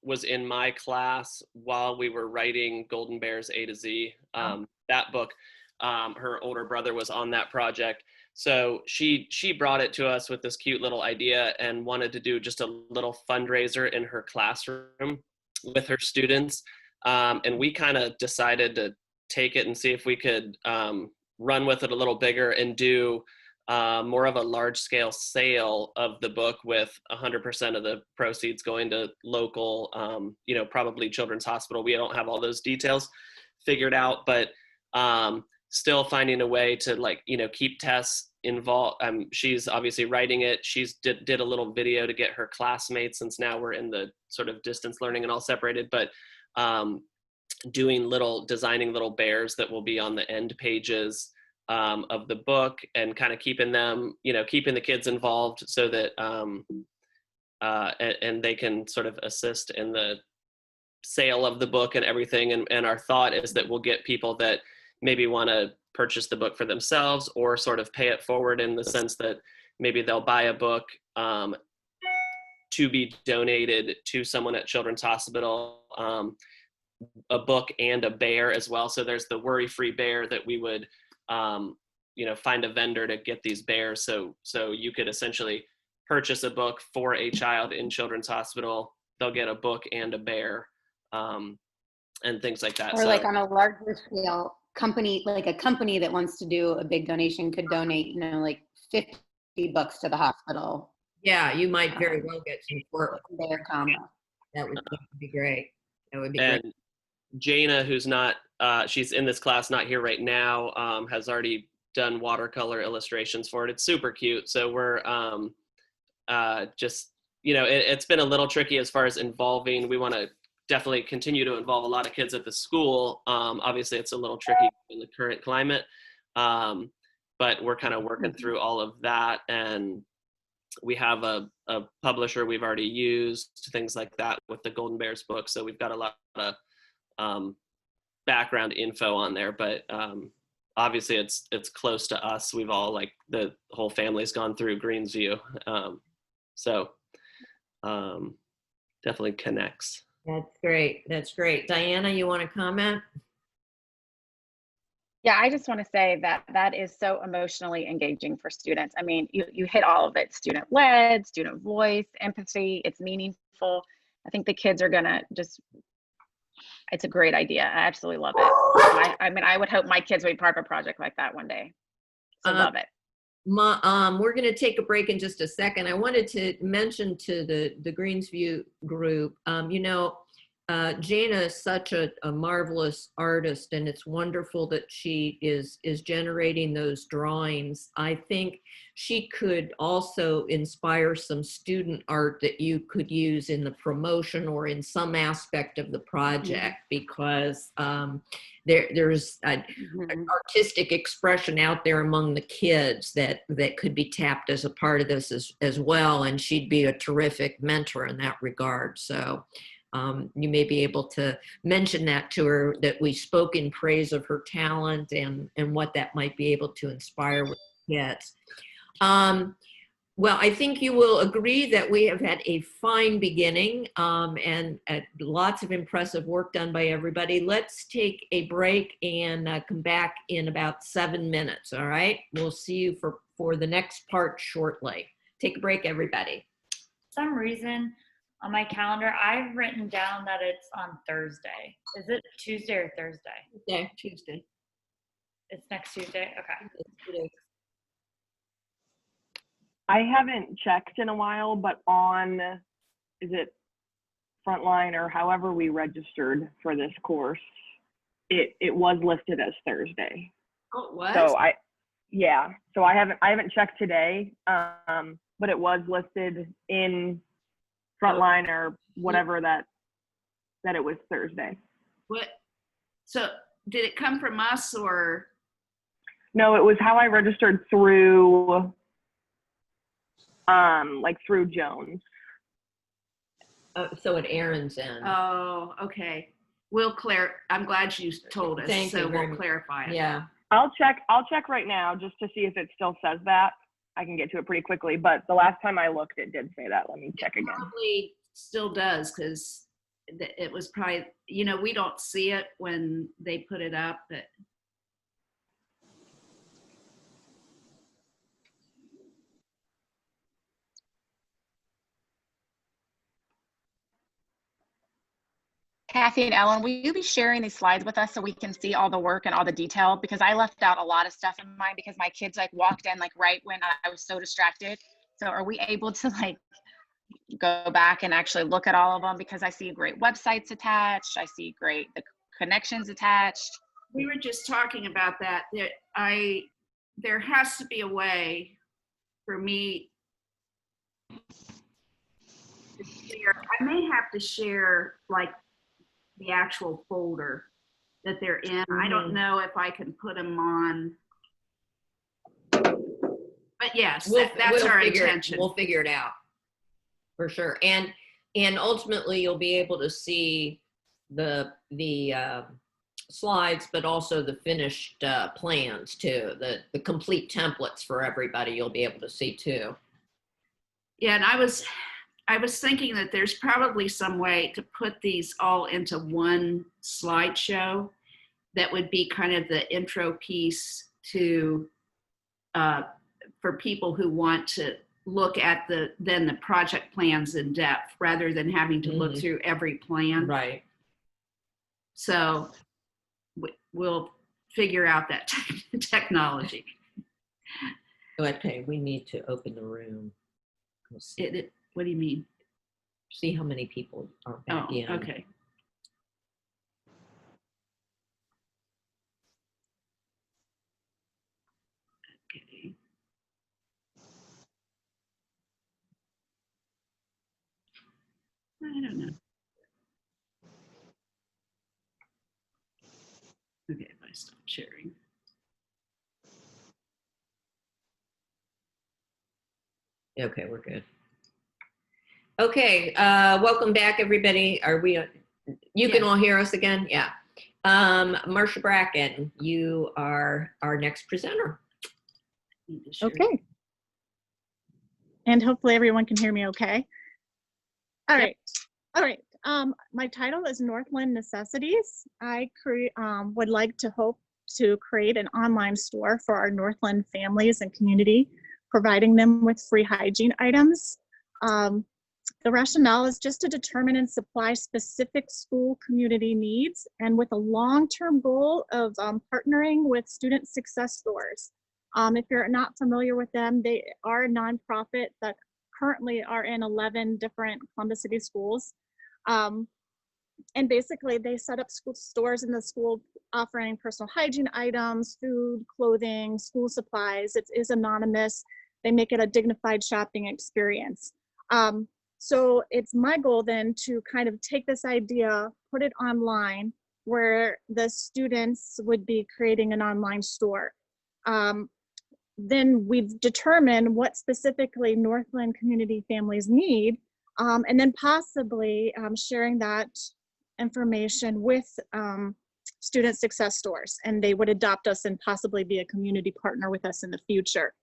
was in my class while we were writing Golden Bears A to Z, that book. Her older brother was on that project. So she brought it to us with this cute little idea and wanted to do just a little fundraiser in her classroom with her students. And we kind of decided to take it and see if we could run with it a little bigger and do more of a large scale sale of the book with 100% of the proceeds going to local, probably Children's Hospital. We don't have all those details figured out, but still finding a way to keep Tess involved. She's obviously writing it. She's did a little video to get her classmates, since now we're in the sort of distance learning and all separated, but designing little bears that will be on the end pages of the book, and kind of keeping the kids involved so that and they can sort of assist in the sale of the book and everything. And our thought is that we'll get people that maybe want to purchase the book for themselves, or sort of pay it forward in the sense that maybe they'll buy a book to be donated to someone at Children's Hospital, a book and a bear as well. So there's the worry-free bear that we would find a vendor to get these bears. So you could essentially purchase a book for a child in Children's Hospital. They'll get a book and a bear, and things like that. Or like on a larger scale, a company that wants to do a big donation could donate, like 50 books to the hospital. Yeah, you might very well get some for their combo. That would be great. That would be and great. Jana, who's not, she's in this class, not here right now, has already done watercolor illustrations for it. It's super cute. So we're it's been a little tricky as far as involving. We want to definitely continue to involve a lot of kids at the school. Obviously, it's a little tricky in the current climate, but we're kind of working through all of that. And we have a publisher we've already used, things like that with the Golden Bears book. So we've got a lot of background info on there, but obviously it's close to us. We've all, the whole family's gone through Greensview. So definitely connects. That's great. That's great. Diana, you want to comment? Yeah, I just want to say that is so emotionally engaging for students. I mean, you hit all of it: student-led, student voice, empathy. It's meaningful. I think the kids are gonna it's a great idea. I absolutely love it. I would hope my kids would be part of a project like that one day. So love it. We're going to take a break in just a second. I wanted to mention to the Greensview group, Jana is such a marvelous artist, and it's wonderful that she is generating those drawings. I think she could also inspire some student art that you could use in the promotion or in some aspect of the project, because there's an artistic expression out there among the kids that could be tapped as a part of this as well, and she'd be a terrific mentor in that regard. So you may be able to mention that to her, that we spoke in praise of her talent and what that might be able to inspire with kids. Well, I think you will agree that we have had a fine beginning and lots of impressive work done by everybody. Let's take a break and come back in about 7 minutes, all right? We'll see you for the next part shortly. Take a break, everybody. For some reason, on my calendar, I've written down that it's on Thursday. Is it Tuesday or Thursday? Tuesday. It's next Tuesday? Okay. I haven't checked in a while, but is it Frontline or however we registered for this course, it was listed as Thursday. Oh, what? So so I haven't checked today, but it was listed in Frontline or whatever that it was Thursday. What? So did it come from us or? No, it was how I registered through, through Jones. So at Aaron's end. Oh, okay. I'm glad you told us. Thank you so very we'll much. clarify it. Yeah. I'll check right now just to see if it still says that. I can get to it pretty quickly, but the last time I looked, it did say that. Let me check again. Probably still does, because it was probably, you know, we don't see it when they put it up, but. Kathy and Ellen, will you be sharing these slides with us so we can see all the work and all the detail? Because I left out a lot of stuff in mine because my kids like walked in like right when I was so distracted. So are we able to like go back and actually look at all of them? Because I see great websites attached. I see great the connections attached. We were just talking about that. There has to be a way for me to share. I may have to share like the actual folder that they're in. I don't know if I can put them on, but yes, that's our intention. We'll figure it out for sure. And ultimately you'll be able to see the slides, but also the finished plans too, the complete templates for everybody you'll be able to see too. Yeah, and I was thinking that there's probably some way to put these all into one slideshow that would be kind of the intro piece to for people who want to look at the project plans in depth rather than having to look through every plan. Right. So we'll figure out that technology. Okay, we need to open the room. What do you mean? See how many people are back in. Okay. Okay. I don't know. Okay, if I stop sharing. Okay, we're good. Okay, welcome back, everybody. Are we? You can all hear us again? Yeah. Marcia Bracken, you are our next presenter. Okay. And hopefully everyone can hear me okay. All right. All right. My title is Northland Necessities. I would like to hope to create an online store for our Northland families and community, providing them with free hygiene items. The rationale is just to determine and supply specific school community needs, and with a long-term goal of partnering with student success stores. If you're not familiar with them, they are a nonprofit that currently are in 11 different Columbus City schools. And basically they set up school stores in the school offering personal hygiene items, food, clothing, school supplies. It is anonymous. They make it a dignified shopping experience. So it's my goal then to kind of take this idea, put it online where the students would be creating an online store. Then we've determined what specifically Northland community families need, and then possibly sharing that information with student success stores, and they would adopt us and possibly be a community partner with us in the future.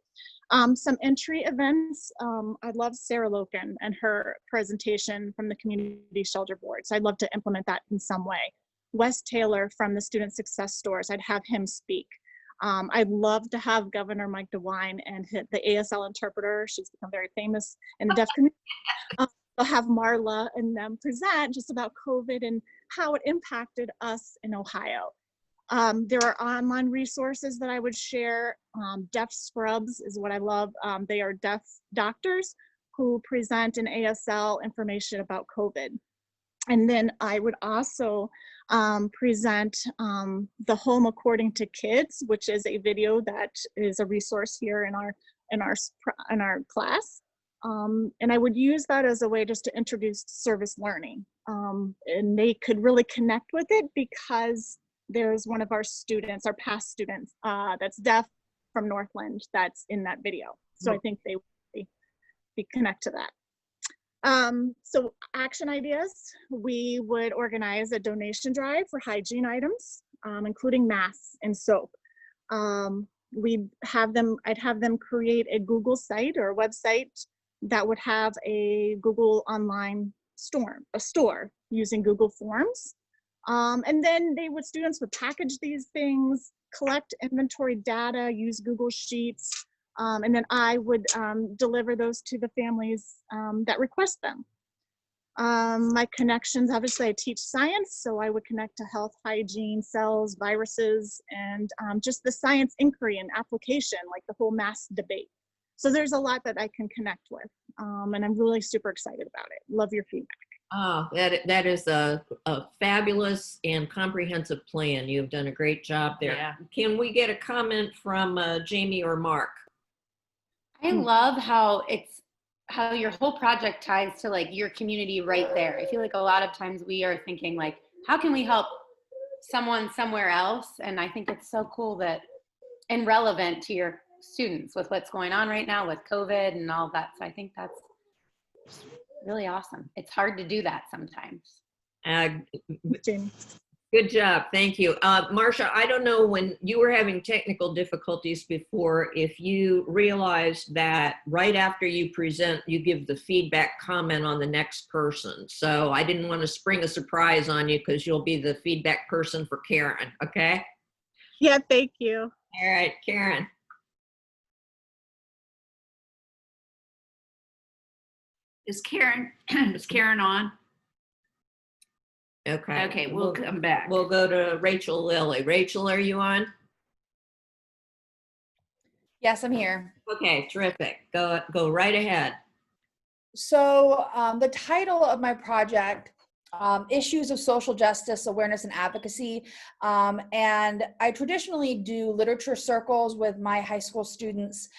Some entry events, I love Sarah Loken and her presentation from the Community Shelter Board, so I'd love to implement that in some way. Wes Taylor from the Student Success Stores, I'd have him speak. I'd love to have Governor Mike DeWine and the ASL interpreter. She's become very famous in the deaf community. I'll have Marla and them present just about COVID and how it impacted us in Ohio. There are online resources that I would share. Deaf Scrubs is what I love. They are deaf doctors who present in ASL information about COVID. And then I would also present The Home According to Kids, which is a video that is a resource here in our class. And I would use that as a way just to introduce service learning. And they could really connect with it because there's one of our students, our past students, that's deaf from Northland that's in that video. So I think they would be connect to that. So action ideas, we would organize a donation drive for hygiene items, including masks and soap. I'd have them create a Google site or a website that would have a Google online store using Google Forms. And then students would package these things, collect inventory data, use Google Sheets, and then I would deliver those to the families that request them. My connections, obviously I teach science, so I would connect to health, hygiene, cells, viruses, and just the science inquiry and application, like the whole mass debate. So there's a lot that I can connect with, and I'm really super excited about it. Love your feedback. Oh, that is a fabulous and comprehensive plan. You've done a great job there. Yeah. Can we get a comment from Jamie or Mark? I love how your whole project ties to like your community right there. I feel like a lot of times we are thinking like, how can we help someone somewhere else? And I think it's so cool that and relevant to your students with what's going on right now with COVID and all that. So I think that's really awesome. It's hard to do that sometimes. Good job. Thank you. Marcia, I don't know, when you were having technical difficulties before, if you realized that right after you present, you give the feedback comment on the next person. So I didn't want to spring a surprise on you because you'll be the feedback person for Karen. Okay? Yeah, thank you. All right, Karen. Is Karen on? Okay. Okay, we'll come back. We'll go to Rachel Lilly. Rachel, are you on? Yes, I'm here. Okay, terrific. Go right ahead. So the title of my project, Issues of Social Justice, Awareness and Advocacy. And I traditionally do literature circles with my high school students.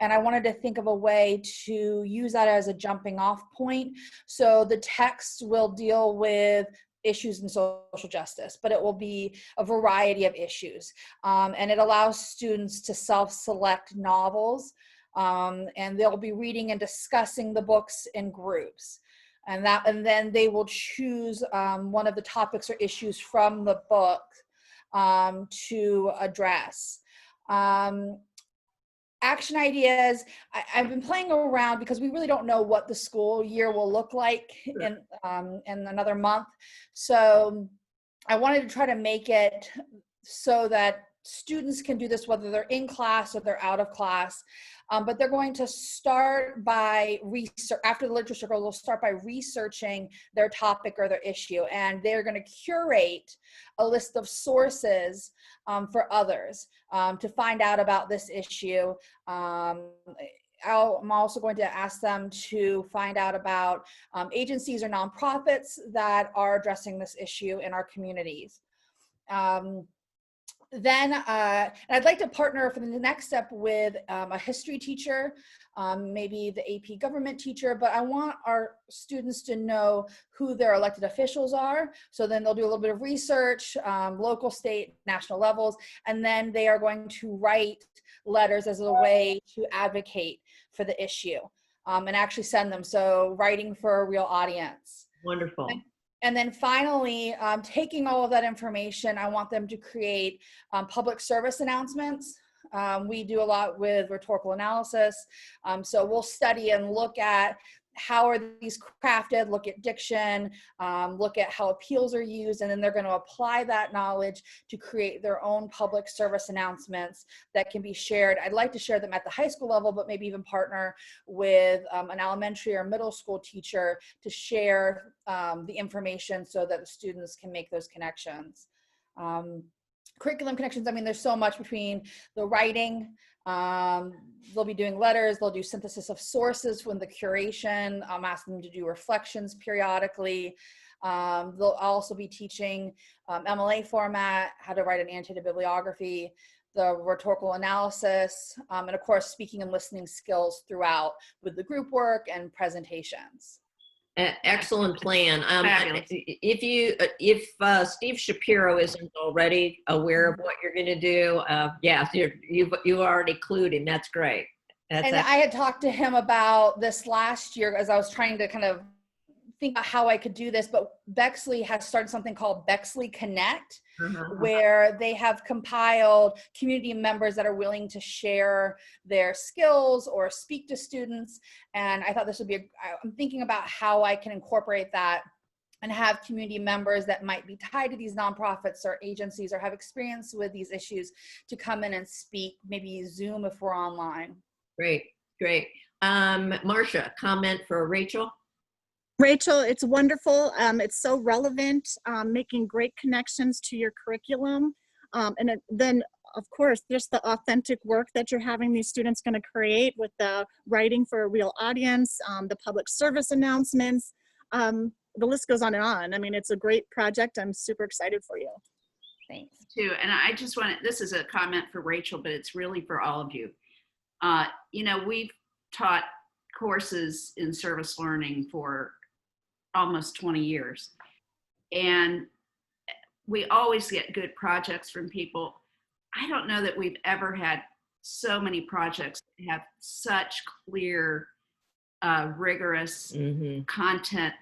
And I wanted to think of a way to use that as a jumping off point. So the text will deal with issues in social justice, but it will be a variety of issues. And it allows students to self-select novels, and they'll be reading and discussing the books in groups. And then they will choose one of the topics or issues from the book to address. Action ideas, I've been playing around because we really don't know what the school year will look like in another month. So I wanted to try to make it so that students can do this whether they're in class or they're out of class. But they're going to start by research. After the literature circle, they'll start by researching their topic or their issue, and they're going to curate a list of sources for others to find out about this issue. I'm also going to ask them to find out about agencies or nonprofits that are addressing this issue in our communities. Then I'd like to partner for the next step with a history teacher, maybe the AP government teacher, but I want our students to know who their elected officials are. So then they'll do a little bit of research, local, state, national levels, and then they are going to write letters as a way to advocate for the issue and actually send them. So writing for a real audience. Wonderful. And then finally, taking all of that information, I want them to create public service announcements. We do a lot with rhetorical analysis. So we'll study and look at how are these crafted, look at diction, look at how appeals are used, and then they're going to apply that knowledge to create their own public service announcements that can be shared. I'd like to share them at the high school level, but maybe even partner with an elementary or middle school teacher to share the information so that the students can make those connections. Curriculum connections, I mean, there's so much between the writing, they'll be doing letters, they'll do synthesis of sources from the curation, I'm asking them to do reflections periodically. They'll also be teaching MLA format, how to write an annotated bibliography, the rhetorical analysis, and of course, speaking and listening skills throughout with the group work and presentations. Excellent plan. If Steve Shapiro isn't already aware of what you're going to do, yeah, you've already clued him. That's great. I had talked to him about this last year as I was trying to kind of think about how I could do this, but Bexley has started something called Bexley Connect, Uh-huh. where they have compiled community members that are willing to share their skills or speak to students. And I thought this would be, I'm thinking about how I can incorporate that and have community members that might be tied to these nonprofits or agencies or have experience with these issues to come in and speak, maybe Zoom if we're online. Great, great. Marcia, comment for Rachel? Rachel, it's wonderful. It's so relevant, making great connections to your curriculum. Then, of course, just the authentic work that you're having these students going to create with the writing for a real audience, the public service announcements. The list goes on and on. I mean, it's a great project. I'm super excited for you. Thanks. Too. And I just want to, this is a comment for Rachel, but it's really for all of you. You know, we've taught courses in service learning for almost 20 years. And we always get good projects from people. I don't know that we've ever had so many projects that have such clear, rigorous content,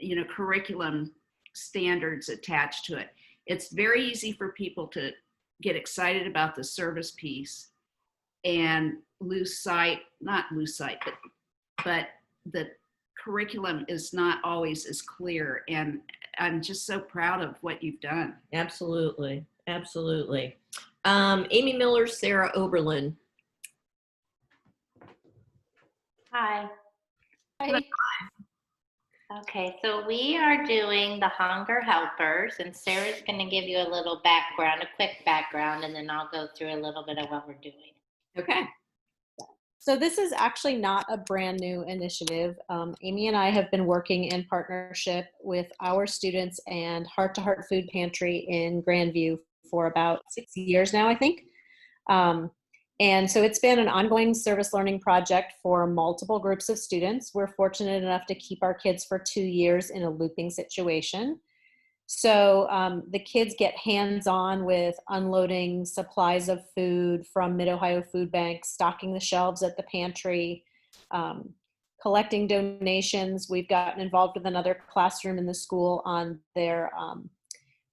you know, curriculum standards attached to it. It's very easy for people to get excited about the service piece and lose sight, not lose sight, but the curriculum is not always as clear. And I'm just so proud of what you've done. Absolutely, absolutely. Amy Miller, Sarah Oberlin. Hi. Hi. Okay, so we are doing the Hunger Helpers, and Sarah's going to give you a little background, a quick background, and then I'll go through a little bit of what we're doing. Okay. So this is actually not a brand new initiative. Amy and I have been working in partnership with our students and Heart to Heart Food Pantry in Grandview for about 6 years now, I think. And so it's been an ongoing service learning project for multiple groups of students. We're fortunate enough to keep our kids for 2 years in a looping situation. So the kids get hands-on with unloading supplies of food from Mid-Ohio Food Bank, stocking the shelves at the pantry, collecting donations. We've gotten involved with another classroom in the school on their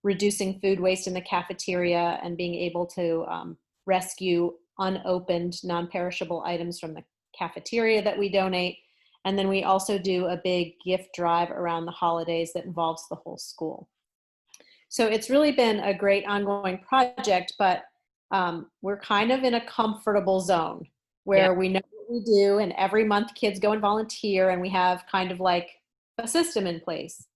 reducing food waste in the cafeteria and being able to rescue unopened, non-perishable items from the cafeteria that we donate. And then we also do a big gift drive around the holidays that involves the whole school. So it's really been a great ongoing project, but we're kind of in a comfortable zone where we know what we do, and every month kids go and volunteer, and we have kind of like a system in place.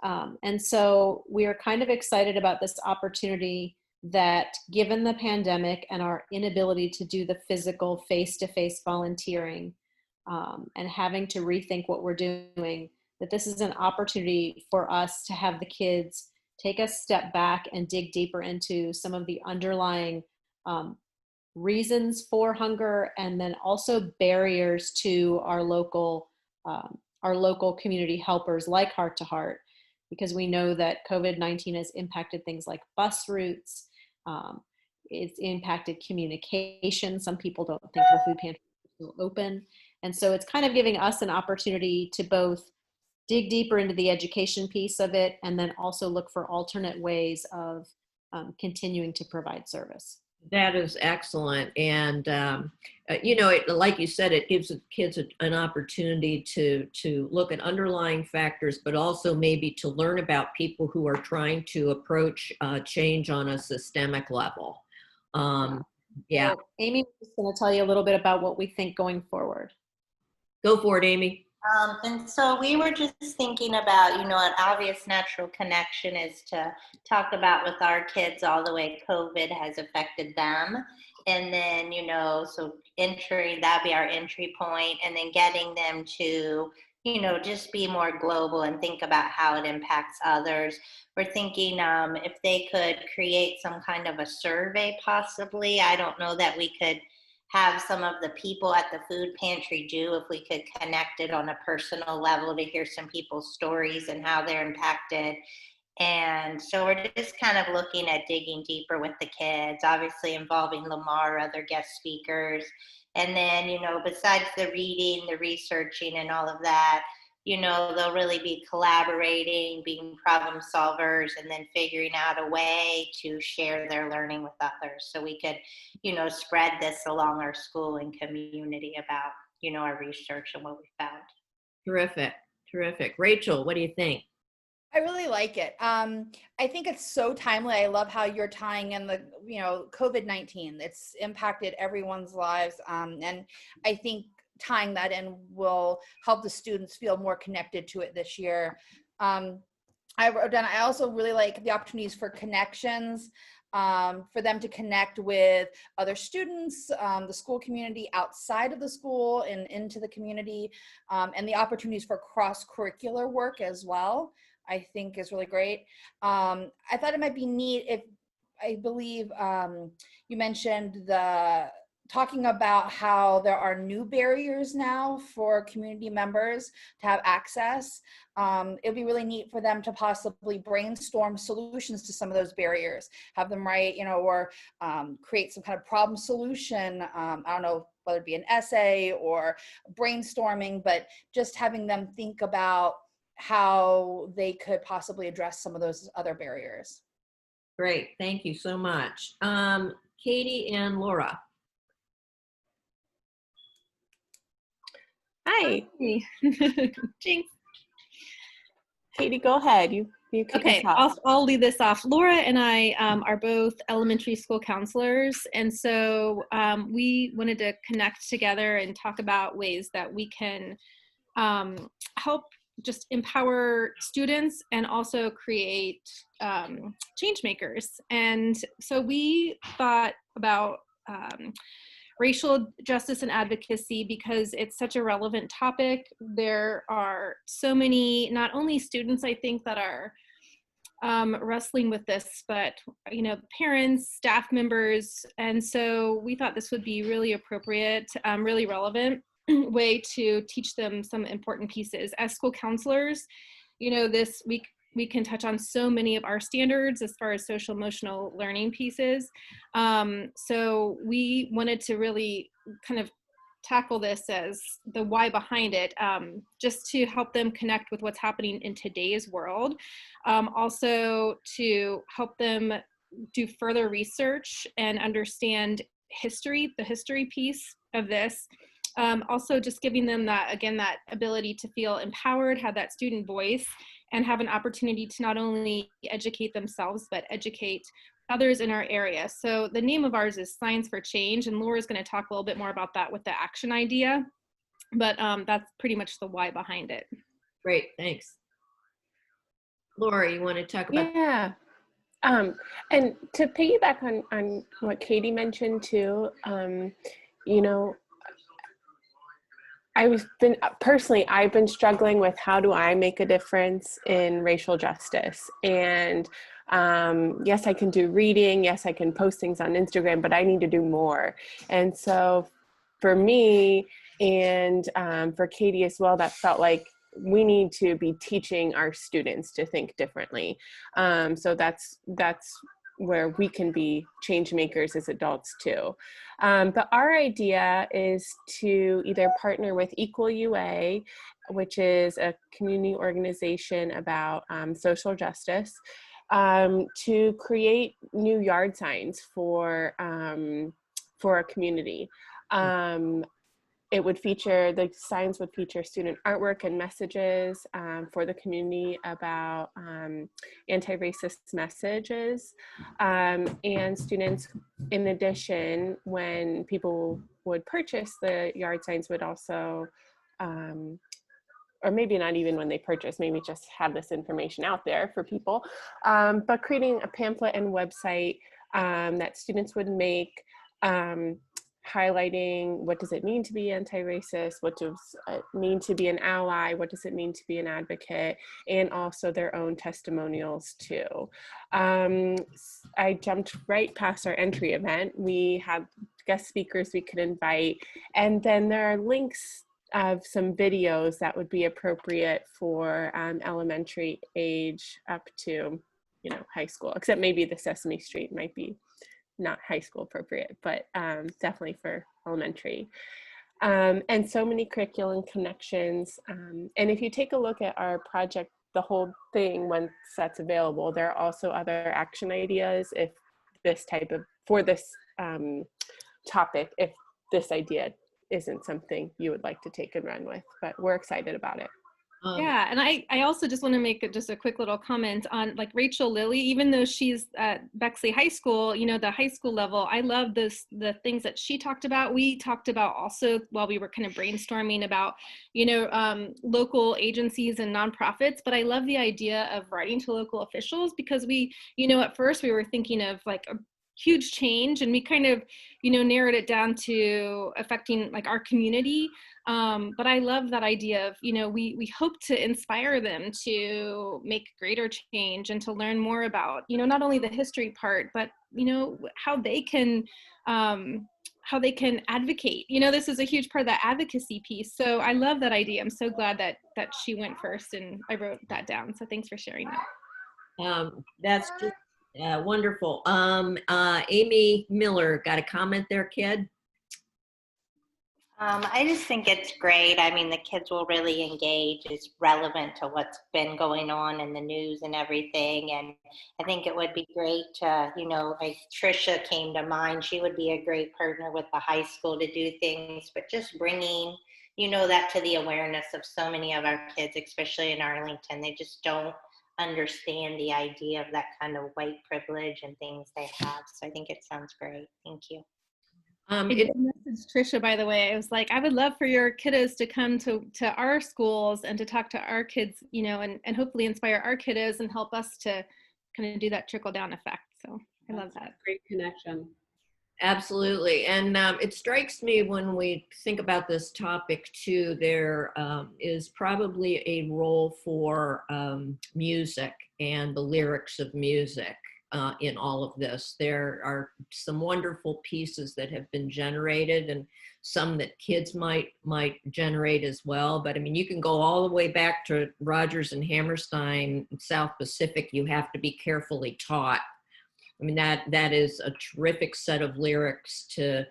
And so we are kind of excited about this opportunity that, given the pandemic and our inability to do the physical face-to-face volunteering and having to rethink what we're doing, that this is an opportunity for us to have the kids take a step back and dig deeper into some of the underlying reasons for hunger, and then also barriers to our local community helpers like Heart to Heart, because we know that COVID-19 has impacted things like bus routes. It's impacted communication. Some people don't think the food pantry is still open. And so it's kind of giving us an opportunity to both dig deeper into the education piece of it and then also look for alternate ways of continuing to provide service. That is excellent. And, you know, like you said, it gives the kids an opportunity to look at underlying factors, but also maybe to learn about people who are trying to approach change on a systemic level. Yeah. So Amy is going to tell you a little bit about what we think going forward. Go for it, Amy. And so we were just thinking about, you know, an obvious natural connection is to talk about with our kids all the way COVID has affected them. And then, you know, so that'd be our entry point, and then getting them to, you know, just be more global and think about how it impacts others. We're thinking if they could create some kind of a survey possibly. I don't know that we could have some of the people at the food pantry do, if we could connect it on a personal level to hear some people's stories and how they're impacted. And so we're just kind of looking at digging deeper with the kids, obviously involving Lamar, other guest speakers. And then, you know, besides the reading, the researching and all of that, you know, they'll really be collaborating, being problem solvers, and then figuring out a way to share their learning with others. So we could, you know, spread this along our school and community about, you know, our research and what we found. Terrific, terrific. Rachel, what do you think? I really like it. I think it's so timely. I love how you're tying in the, you know, COVID-19. It's impacted everyone's lives. And I think tying that in will help the students feel more connected to it this year. I wrote down, I also really like the opportunities for connections, for them to connect with other students, the school community outside of the school and into the community, and the opportunities for cross-curricular work as well, I think is really great. I thought it might be neat if, I believe you mentioned talking about how there are new barriers now for community members to have access. It'd be really neat for them to possibly brainstorm solutions to some of those barriers, have them write, you know, or create some kind of problem solution. I don't know whether it be an essay or brainstorming, but just having them think about how they could possibly address some of those other barriers. Great, thank you so much. Katie and Laura. Hi. Jinx. Katie, go ahead. You kick Okay, us off. I'll lead this off. Laura and I are both elementary school counselors, and so we wanted to connect together and talk about ways that we can help just empower students and also create change makers. And so we thought about racial justice and advocacy because it's such a relevant topic. There are so many, not only students, I think, that are wrestling with this, but, you know, parents, staff members. And so we thought this would be really appropriate, really relevant way to teach them some important pieces. As school counselors, you know, this week we can touch on so many of our standards as far as social emotional learning pieces. So we wanted to really kind of tackle this as the why behind it, just to help them connect with what's happening in today's world. Also to help them do further research and understand history, the history piece of this. Also just giving them that, again, that ability to feel empowered, have that student voice, and have an opportunity to not only educate themselves, but educate others in our area. So the name of ours is Science for Change, and Laura's going to talk a little bit more about that with the action idea, but that's pretty much the why behind it. Great, thanks. Laura, you want to talk about? Yeah. And to piggyback on what Katie mentioned too, you know, I've been struggling with how do I make a difference in racial justice. And yes, I can do reading. Yes, I can post things on Instagram, but I need to do more. And so for me and for Katie as well, that felt like we need to be teaching our students to think differently. So that's where we can be change makers as adults too. But our idea is to either partner with Equal UA, which is a community organization about social justice, to create new yard signs for a community. The signs would feature student artwork and messages for the community about anti-racist messages. And students, in addition, when people would purchase the yard signs, would also, or maybe not even when they purchase, maybe just have this information out there for people, but creating a pamphlet and website that students would make, highlighting what does it mean to be anti-racist, what does it mean to be an ally, what does it mean to be an advocate, and also their own testimonials too. I jumped right past our entry event. We have guest speakers we could invite, and then there are links of some videos that would be appropriate for elementary age up to, you know, high school, except maybe the Sesame Street might be not high school appropriate, but definitely for elementary. and so many curriculum connections. And if you take a look at our project, the whole thing, once that's available, there are also other action ideas if this type of, for this topic, if this idea isn't something you would like to take and run with, but we're excited about it. Yeah, and I also just want to make just a quick little comment on like Rachel Lilly, even though she's at Bexley High School, you know, the high school level, I love the things that she talked about. We talked about also while we were kind of brainstorming about, you know, local agencies and nonprofits, but I love the idea of writing to local officials because we, you know, at first we were thinking of like a huge change and we kind of, you know, narrowed it down to affecting like our community. But I love that idea of, you know, we hope to inspire them to make greater change and to learn more about, you know, not only the history part, but, you know, how they can advocate. You know, this is a huge part of that advocacy piece. So I love that idea. I'm so glad that she went first and I wrote that down. So thanks for sharing that. That's just wonderful. Amy Miller, got a comment there, kid? I just think it's great. I mean, the kids will really engage. It's relevant to what's been going on in the news and everything. And I think it would be great to, you know, like Trisha came to mind. She would be a great partner with the high school to do things, but just bringing, you know, that to the awareness of so many of our kids, especially in Arlington. They just don't understand the idea of that kind of white privilege and things they have. So I think it sounds great. Thank you. I did message Trisha, by the way. I was like, I would love for your kiddos to come to our schools and to talk to our kids, you know, and hopefully inspire our kiddos and help us to kind of do that trickle down effect. So I love that. Great connection. Absolutely. And it strikes me when we think about this topic too, there is probably a role for music and the lyrics of music in all of this. There are some wonderful pieces that have been generated and some that kids might generate as well. But I mean, you can go all the way back to Rodgers and Hammerstein, South Pacific, You Have to Be Carefully Taught. I mean, that is a terrific set of lyrics to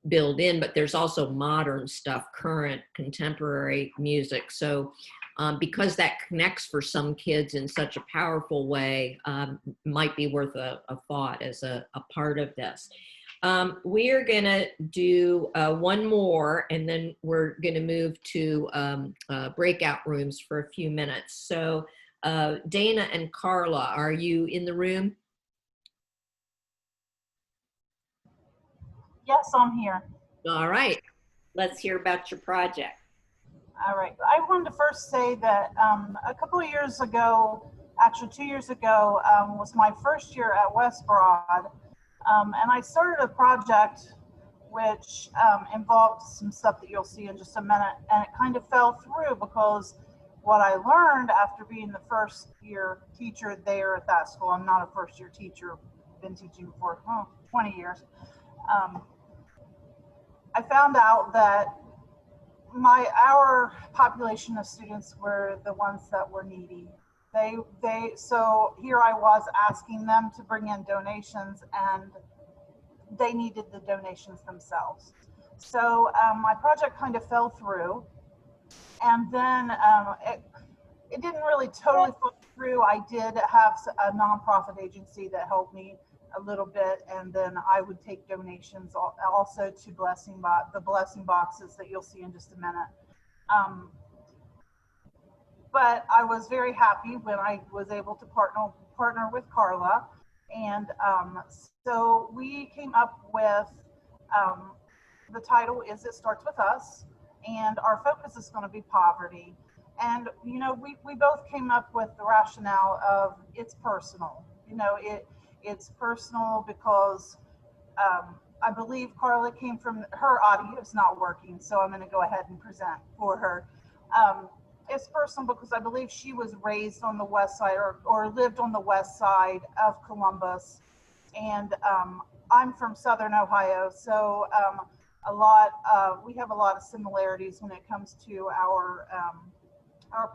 build in, but there's also modern stuff, current, contemporary music. So because that connects for some kids in such a powerful way, might be worth a thought as a part of this. We are gonna do one more, and then we're gonna move to breakout rooms for a few minutes. So Dana and Carla, are you in the room? Yes, I'm here. All right, let's hear about your project. All right, I wanted to first say that a couple of years ago, actually 2 years ago, was my first year at West Broad, and I started a project which involved some stuff that you'll see in just a minute, and it kind of fell through because what I learned after being the first year teacher there at that school, I'm not a first year teacher, been teaching for 20 years, I found out that our population of students were the ones that were needy. So here I was asking them to bring in donations and they needed the donations themselves. So my project kind of fell through, and then it didn't really totally fall through. I did have a nonprofit agency that helped me a little bit, and then I would take donations also to the blessing boxes that you'll see in just a minute. But I was very happy when I was able to partner with Carla, and so we came up with the title is It Starts With Us, and our focus is going to be poverty. And you know, we both came up with the rationale of it's personal. You know, it's personal because I believe Carla came from, her audio is not working, so I'm going to go ahead and present for her. It's personal because I believe she was raised on the west side or lived on the west side of Columbus, and I'm from Southern Ohio, so we have a lot of similarities when it comes to our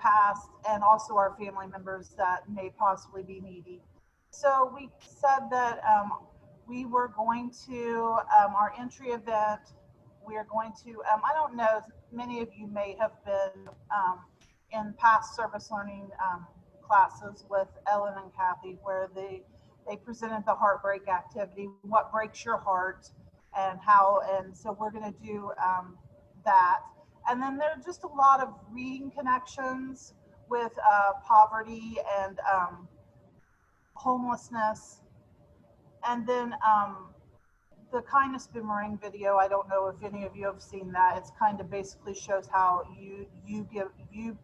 past and also our family members that may possibly be needy. So we said that we were going to, our entry event we are going to, I don't know, many of you may have been in past service learning classes with Ellen and Kathy, where they presented the heartbreak activity, what breaks your heart, and how, and so we're going to do that. And then there are just a lot of reading connections with poverty and homelessness. And then the kindness boomerang video, I don't know if any of you have seen that. It's kind of basically shows how you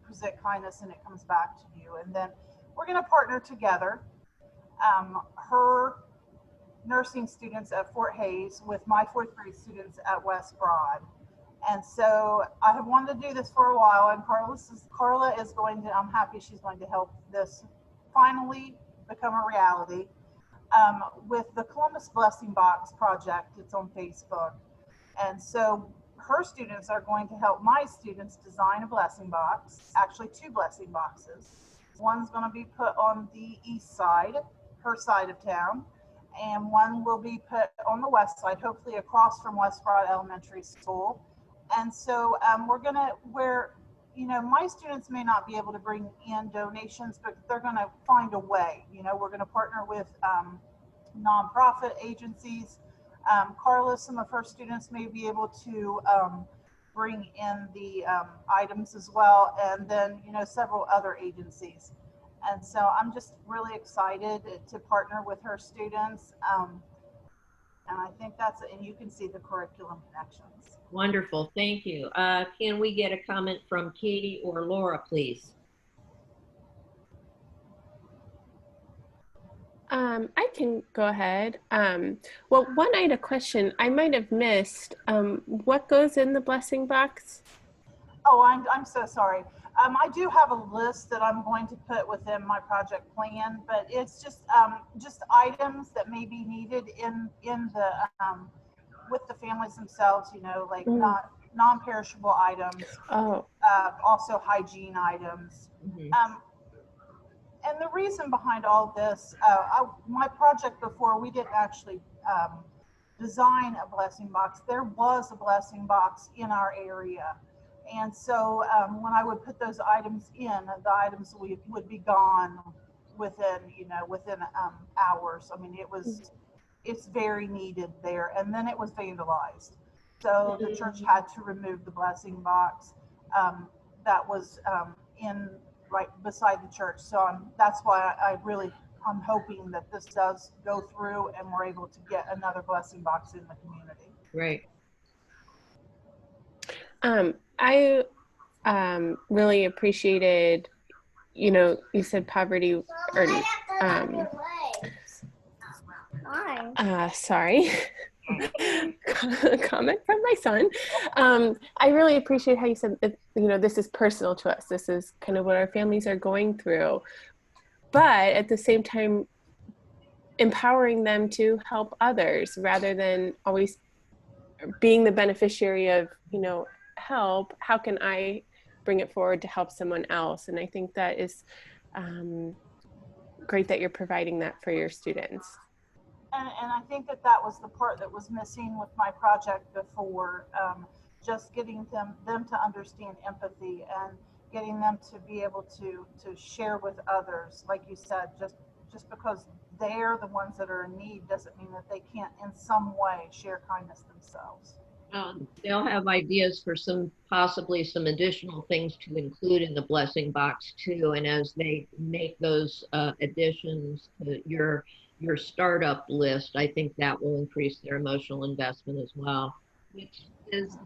present kindness and it comes back to you. And then we're going to partner together, her nursing students at Fort Hayes with my 4th grade students at West Broad. And so I have wanted to do this for a while, and Carla is going to, I'm happy she's going to help this finally become a reality. With the Columbus Blessing Box project, it's on Facebook. And so her students are going to help my students design a blessing box, actually 2 blessing boxes. One's going to be put on the east side, her side of town, and one will be put on the west side, hopefully across from West Broad Elementary School. And so we're going to, where, you know, my students may not be able to bring in donations, but they're going to find a way. You know, we're going to partner with nonprofit agencies. Carla, some of her students may be able to bring in the items as well, and then, you know, several other agencies. And so I'm just really excited to partner with her students. And I think that's it. And you can see the curriculum connections. Wonderful, thank you. Can we get a comment from Katie or Laura, please? I can go ahead. Well, one I had a question I might have missed. What goes in the blessing box? Oh, I'm so sorry. I do have a list that I'm going to put within my project plan, but it's just items that may be needed in the with the families themselves. You know, like non-perishable items. Oh. Also hygiene items. And the reason behind all this, my project before, we didn't actually design a blessing box. There was a blessing box in our area. And so when I would put those items in, the items would be gone within, you know, within hours. I mean, it's very needed there. And then it was vandalized. So the church had to remove the blessing box that was in right beside the church. So that's why I'm hoping that this does go through and we're able to get another blessing box in the community. Great. I really appreciated, you know, you said poverty or sorry. Comment from my son. I really appreciate how you said that, you know, this is personal to us. This is kind of what our families are going through. But at the same time, empowering them to help others rather than always being the beneficiary of, you know, help. How can I bring it forward to help someone else? And I think that is great that you're providing that for your students. And I think that was the part that was missing with my project before, just getting them to understand empathy and getting them to be able to share with others. Like you said, just because they're the ones that are in need doesn't mean that they can't in some way share kindness themselves. They'll have ideas for possibly some additional things to include in the blessing box too. And as they make those additions to your startup list, I think that will increase their emotional investment as well. Which is,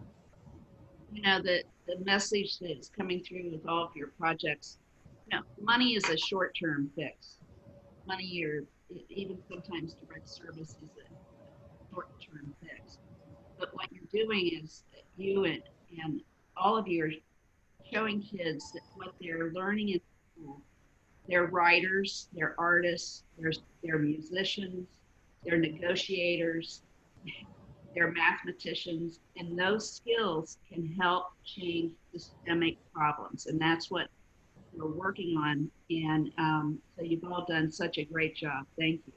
you know, the message that's coming through with all of your projects. You know, money is a short-term fix. Money, or even sometimes direct service, is a short-term fix. But what you're doing is you and all of you are showing kids that what they're learning in school. They're writers, they're artists, they're musicians, they're negotiators, they're mathematicians, and those skills can help change systemic problems. And that's what we're working on. And so you've all done such a great job. Thank you.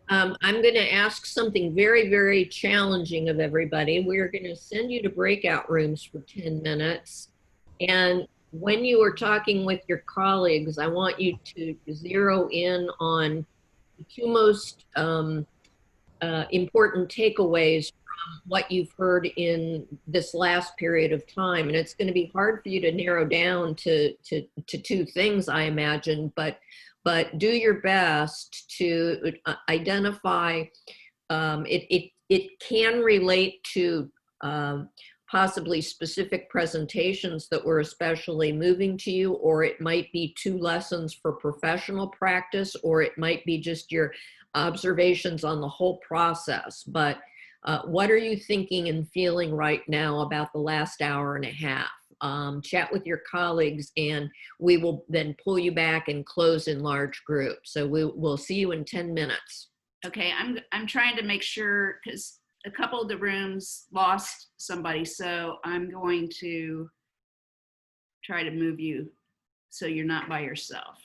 I'm going to ask something very, very challenging of everybody. We're going to send you to breakout rooms for 10 minutes. And when you are talking with your colleagues, I want you to zero in on the two most important takeaways from what you've heard in this last period of time. And it's going to be hard for you to narrow down to two things, I imagine, but do your best to identify. It can relate to possibly specific presentations that were especially moving to you, or it might be 2 lessons for professional practice, or it might be just your observations on the whole process. But what are you thinking and feeling right now about the last hour and a half? Chat with your colleagues, and we will then pull you back and close in large groups. So we'll see you in 10 minutes. Okay, I'm trying to make sure, because a couple of the rooms lost somebody, so I'm going to try to move you so you're not by yourself.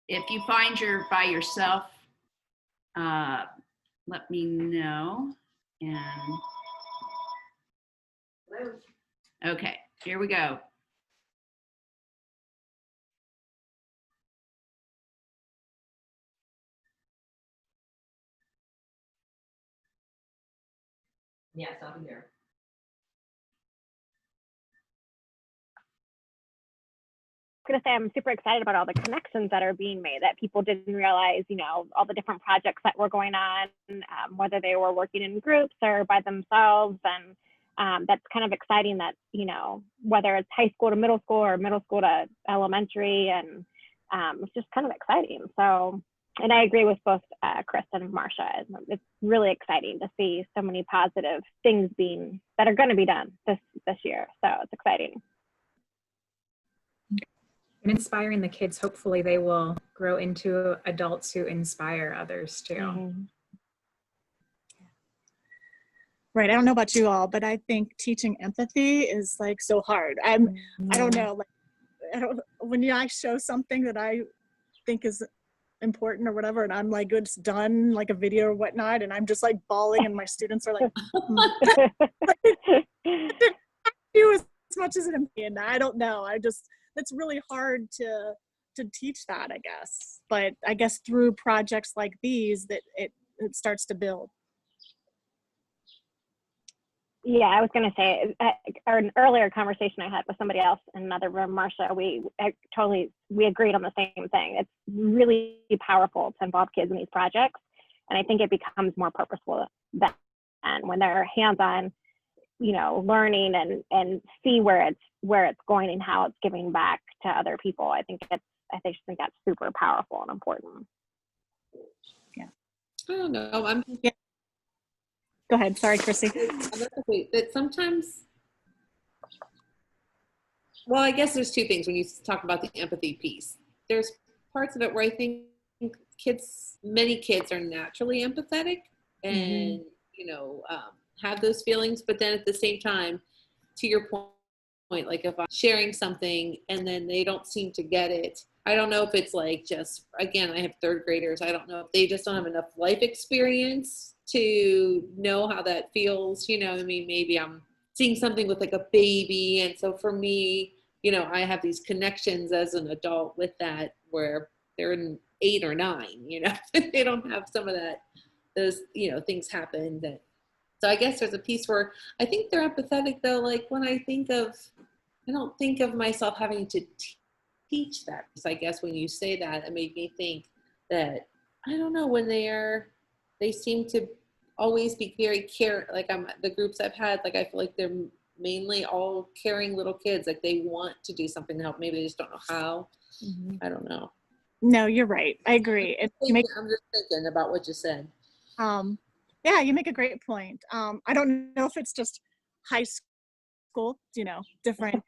If you find you're by yourself, let me know. And okay, here we go. Yes, I'll be there. Going to say I'm super excited about all the connections that are being made, that people didn't realize, all the different projects that were going on, whether they were working in groups or by themselves. And that's kind of exciting that, whether it's high school to middle school or middle school to elementary, and it's just kind of exciting. So, and I agree with both Chris and Marcia. It's really exciting to see so many positive things that are going to be done this year. So it's exciting. And inspiring the kids, hopefully they will grow into adults who inspire others too. Mm-hmm. Right. I don't know about you all, but I think teaching empathy is like so hard. I don't know, when I show something that I think is important or whatever, and I'm like, it's done, like a video or whatnot, and I'm just like bawling, and my students are like, do as much as an empathy, and I don't know. It's really hard to teach that, I guess. But I guess through projects like these that it starts to build. Yeah, I was going to say, an earlier conversation I had with somebody else in another room, Marcia, we agreed on the same thing. It's really powerful to involve kids in these projects. And I think it becomes more purposeful then, and when they're hands-on, learning and see where it's going and how it's giving back to other people. I think just think that's super powerful and important. Yeah. I don't know. Yeah. Go ahead. Sorry, Chrissy. That sometimes, well, I guess there's two things when you talk about the empathy piece. There's parts of it where I think many kids are naturally empathetic and, have those feelings. But then at the same time, to your point, like if I'm sharing something and then they don't seem to get it, I don't know if it's like just, again, I have 3rd graders. I don't know if they just don't have enough life experience to know how that feels. Maybe I'm seeing something with like a baby. And so for me, I have these connections as an adult with that where they're in 8 or 9, they don't have some of that, those, things happen that. So I guess there's a piece where I think they're empathetic though. Like when I don't think of myself having to teach that. So I guess when you say that, it made me think that, I don't know, when they seem to always be very like the groups I've had, like I feel like they're mainly all caring little kids. Like they want to do something to help. Maybe they just don't know how. Mm-hmm. I don't know. No, you're right. I agree. I'm just thinking about what you said. Yeah, you make a great point. I don't know if it's just high school, different.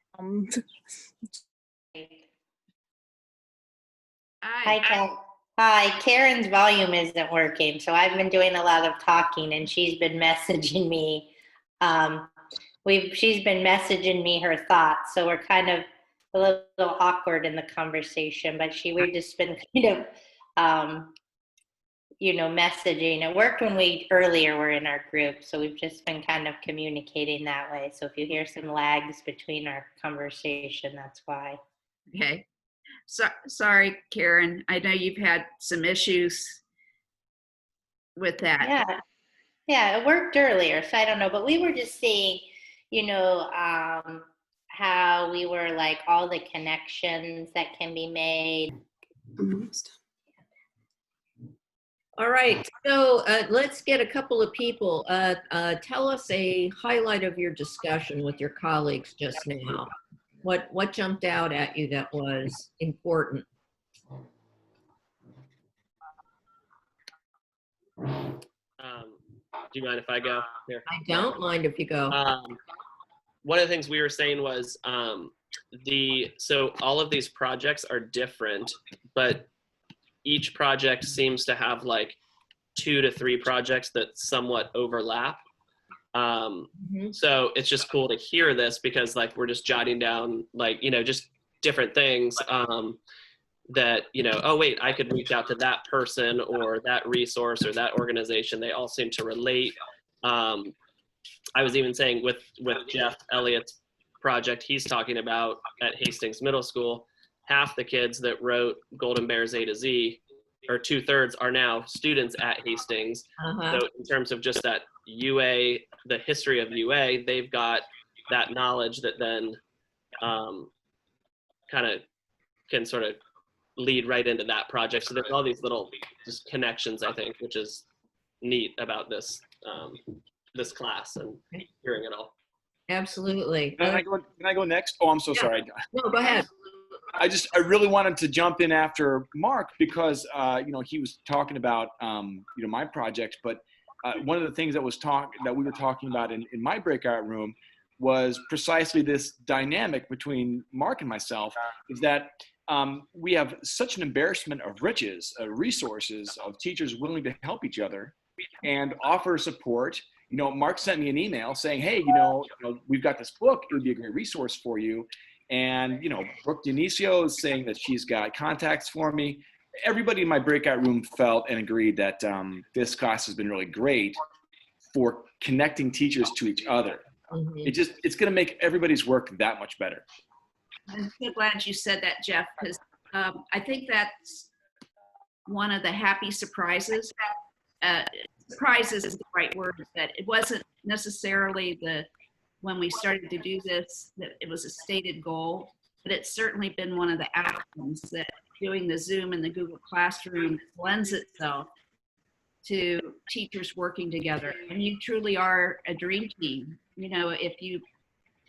Hi, Karen's volume isn't working, so I've been doing a lot of talking, and she's been messaging me. She's been messaging me her thoughts, so we're kind of a little awkward in the conversation. But we've just been kind of messaging. It worked when we earlier were in our group, so we've just been kind of communicating that way. So if you hear some lags between our conversation, that's why. Okay. So, sorry, Karen. I know you've had some issues with that. Yeah, it worked earlier, so I don't know, but we were just seeing, how we were like all the connections that can be made. All right, so let's get a couple of people. Tell us a highlight of your discussion with your colleagues just now. What jumped out at you that was important? Do you mind if I go here? I don't mind if you go. One of the things we were saying was so all of these projects are different, but each project seems to have like 2 to 3 projects that somewhat overlap. So it's just cool to hear this because like we're just jotting down like, just different things that, oh wait, I could reach out to that person or that resource or that organization. They all seem to relate. I was even saying with Jeff Elliott's project he's talking about at Hastings Middle School, half the kids that wrote Golden Bears A to Z, or 2/3 are now students at Hastings. So in terms of just that UA, the history of UA, they've got that knowledge that then kind of can sort of lead right into that project. So there's all these little just connections, I think, which is neat about this this class and hearing it all. Absolutely. Can I go next? Oh, I'm so sorry. No, go ahead. I really wanted to jump in after Mark because he was talking about my project, but one of the things that we were talking about in my breakout room was precisely this dynamic between Mark and myself, is that we have such an embarrassment of riches, resources of teachers willing to help each other and offer support. Mark sent me an email saying, hey, we've got this book. It would be a great resource for you. And, Brooke Dionisio is saying that she's got contacts for me. Everybody in my breakout room felt and agreed that this class has been really great for connecting teachers to each other. It's going to make everybody's work that much better. I'm so glad you said that, Jeff, because I think that's one of the happy surprises. Surprises is the right word, that it wasn't necessarily when we started to do this, that it was a stated goal, but it's certainly been one of the outcomes that doing the Zoom and the Google Classroom lends itself to teachers working together. And you truly are a dream team, if you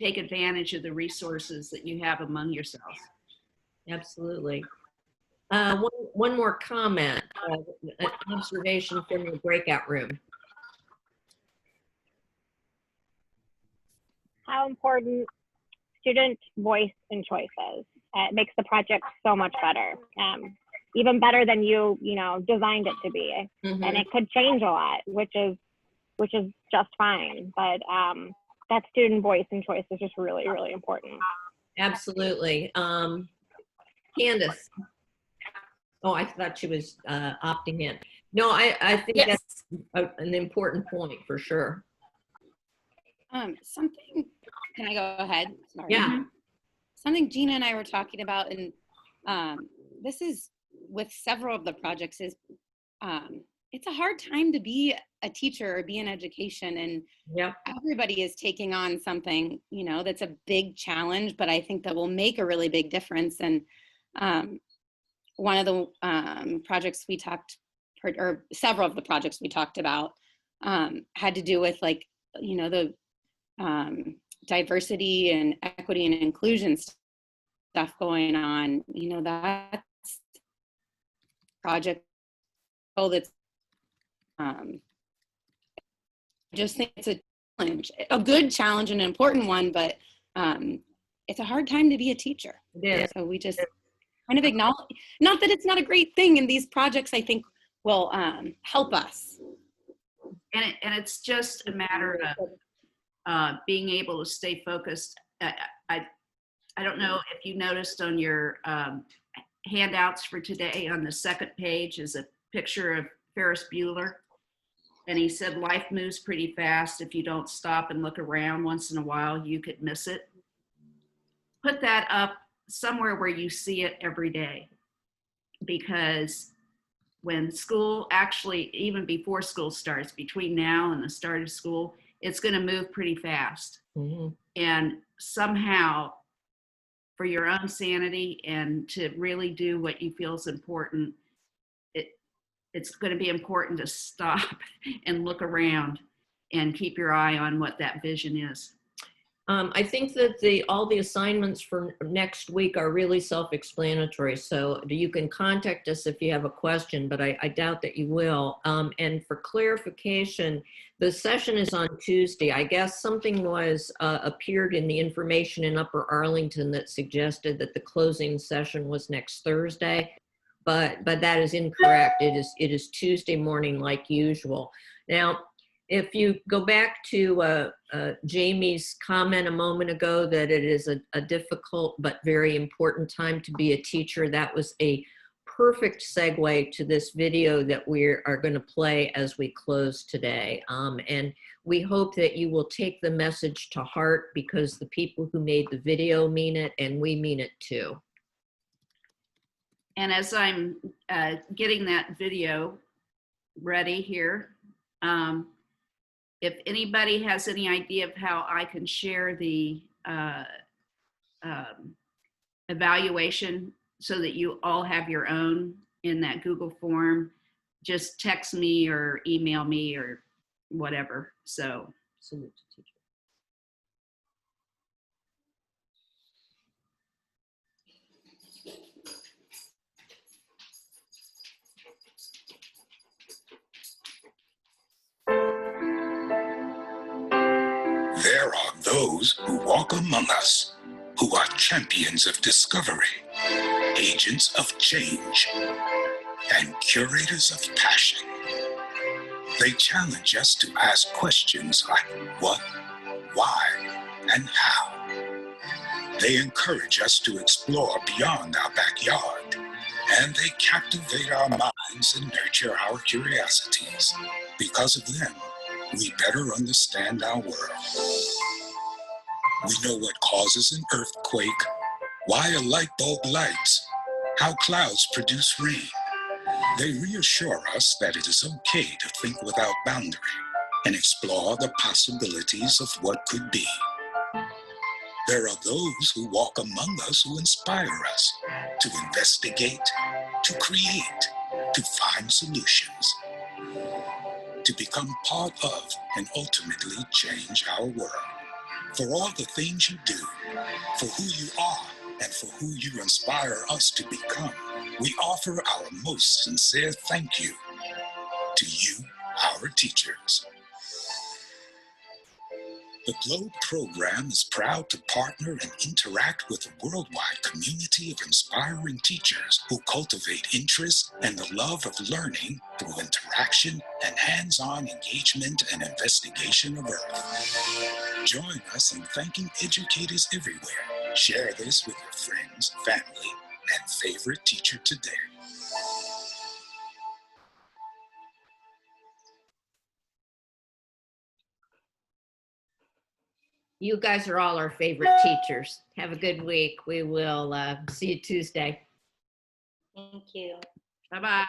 take advantage of the resources that you have among yourselves. Absolutely. One more comment, an observation from your breakout room. How important student voice and choices. It makes the project so much better, even better than you designed it to be. And it could change a lot, which is just fine. But that student voice and choice is just really, really important. Absolutely. Candace. Oh, I thought she was opting in. No, I think that's an important point for sure. Something, can I go ahead? Sorry. Yeah. Something Gina and I were talking about, and this is with several of the projects, is it's a hard time to be a teacher or be in education, and everybody is taking on something, that's a big challenge, but I think that will make a really big difference. And one of the projects we talked, or several of the projects we talked about had to do with the diversity and equity and inclusion stuff going on. That's project that's just think it's a challenge, a good challenge and an important one, but it's a hard time to be a teacher. Yeah. So we just kind of acknowledge, not that it's not a great thing, and these projects I think will help us. And it's just a matter of being able to stay focused. I don't know if you noticed on your handouts for today, on the second page is a picture of Ferris Bueller. And he said, life moves pretty fast. If you don't stop and look around once in a while, you could miss it. Put that up somewhere where you see it every day. Because when school, actually, even before school starts, between now and the start of school, it's going to move pretty fast. Mm-hmm. And somehow, for your own sanity and to really do what you feel is important, it's going to be important to stop and look around and keep your eye on what that vision is. I think that all the assignments for next week are really self-explanatory. So you can contact us if you have a question, but I doubt that you will. And for clarification, the session is on Tuesday. I guess something was appeared in the information in Upper Arlington that suggested that the closing session was next Thursday, but that is incorrect. It is Tuesday morning like usual. Now, if you go back to Jamie's comment a moment ago that it is a difficult but very important time to be a teacher, that was a perfect segue to this video that we are going to play as we close today. And we hope that you will take the message to heart, because the people who made the video mean it, and we mean it too. And as I'm getting that video ready here, if anybody has any idea of how I can share the evaluation so that you all have your own in that Google form, just text me or email me or whatever. So, salute to teacher. There are those who walk among us, who are champions of discovery, agents of change, and curators of passion. They challenge us to ask questions like what, why, and how. They encourage us to explore beyond our backyard, and they captivate our minds and nurture our curiosities. Because of them, we better understand our world. We know what causes an earthquake, why a light bulb lights, how clouds produce rain. They reassure us that it is okay to think without boundary and explore the possibilities of what could be. There are those who walk among us who inspire us to investigate, to create, to find solutions, to become part of and ultimately change our world. For all the things you do, for who you are, and for who you inspire us to become, we offer our most sincere thank you to you, our teachers. The Globe program is proud to partner and interact with a worldwide community of inspiring teachers who cultivate interest and the love of learning through interaction and hands-on engagement and investigation of Earth. Join us in thanking educators everywhere. Share this with your friends, family, and favorite teacher today. You guys are all our favorite teachers. Have a good week. We will see you Tuesday. Thank you. Bye-bye.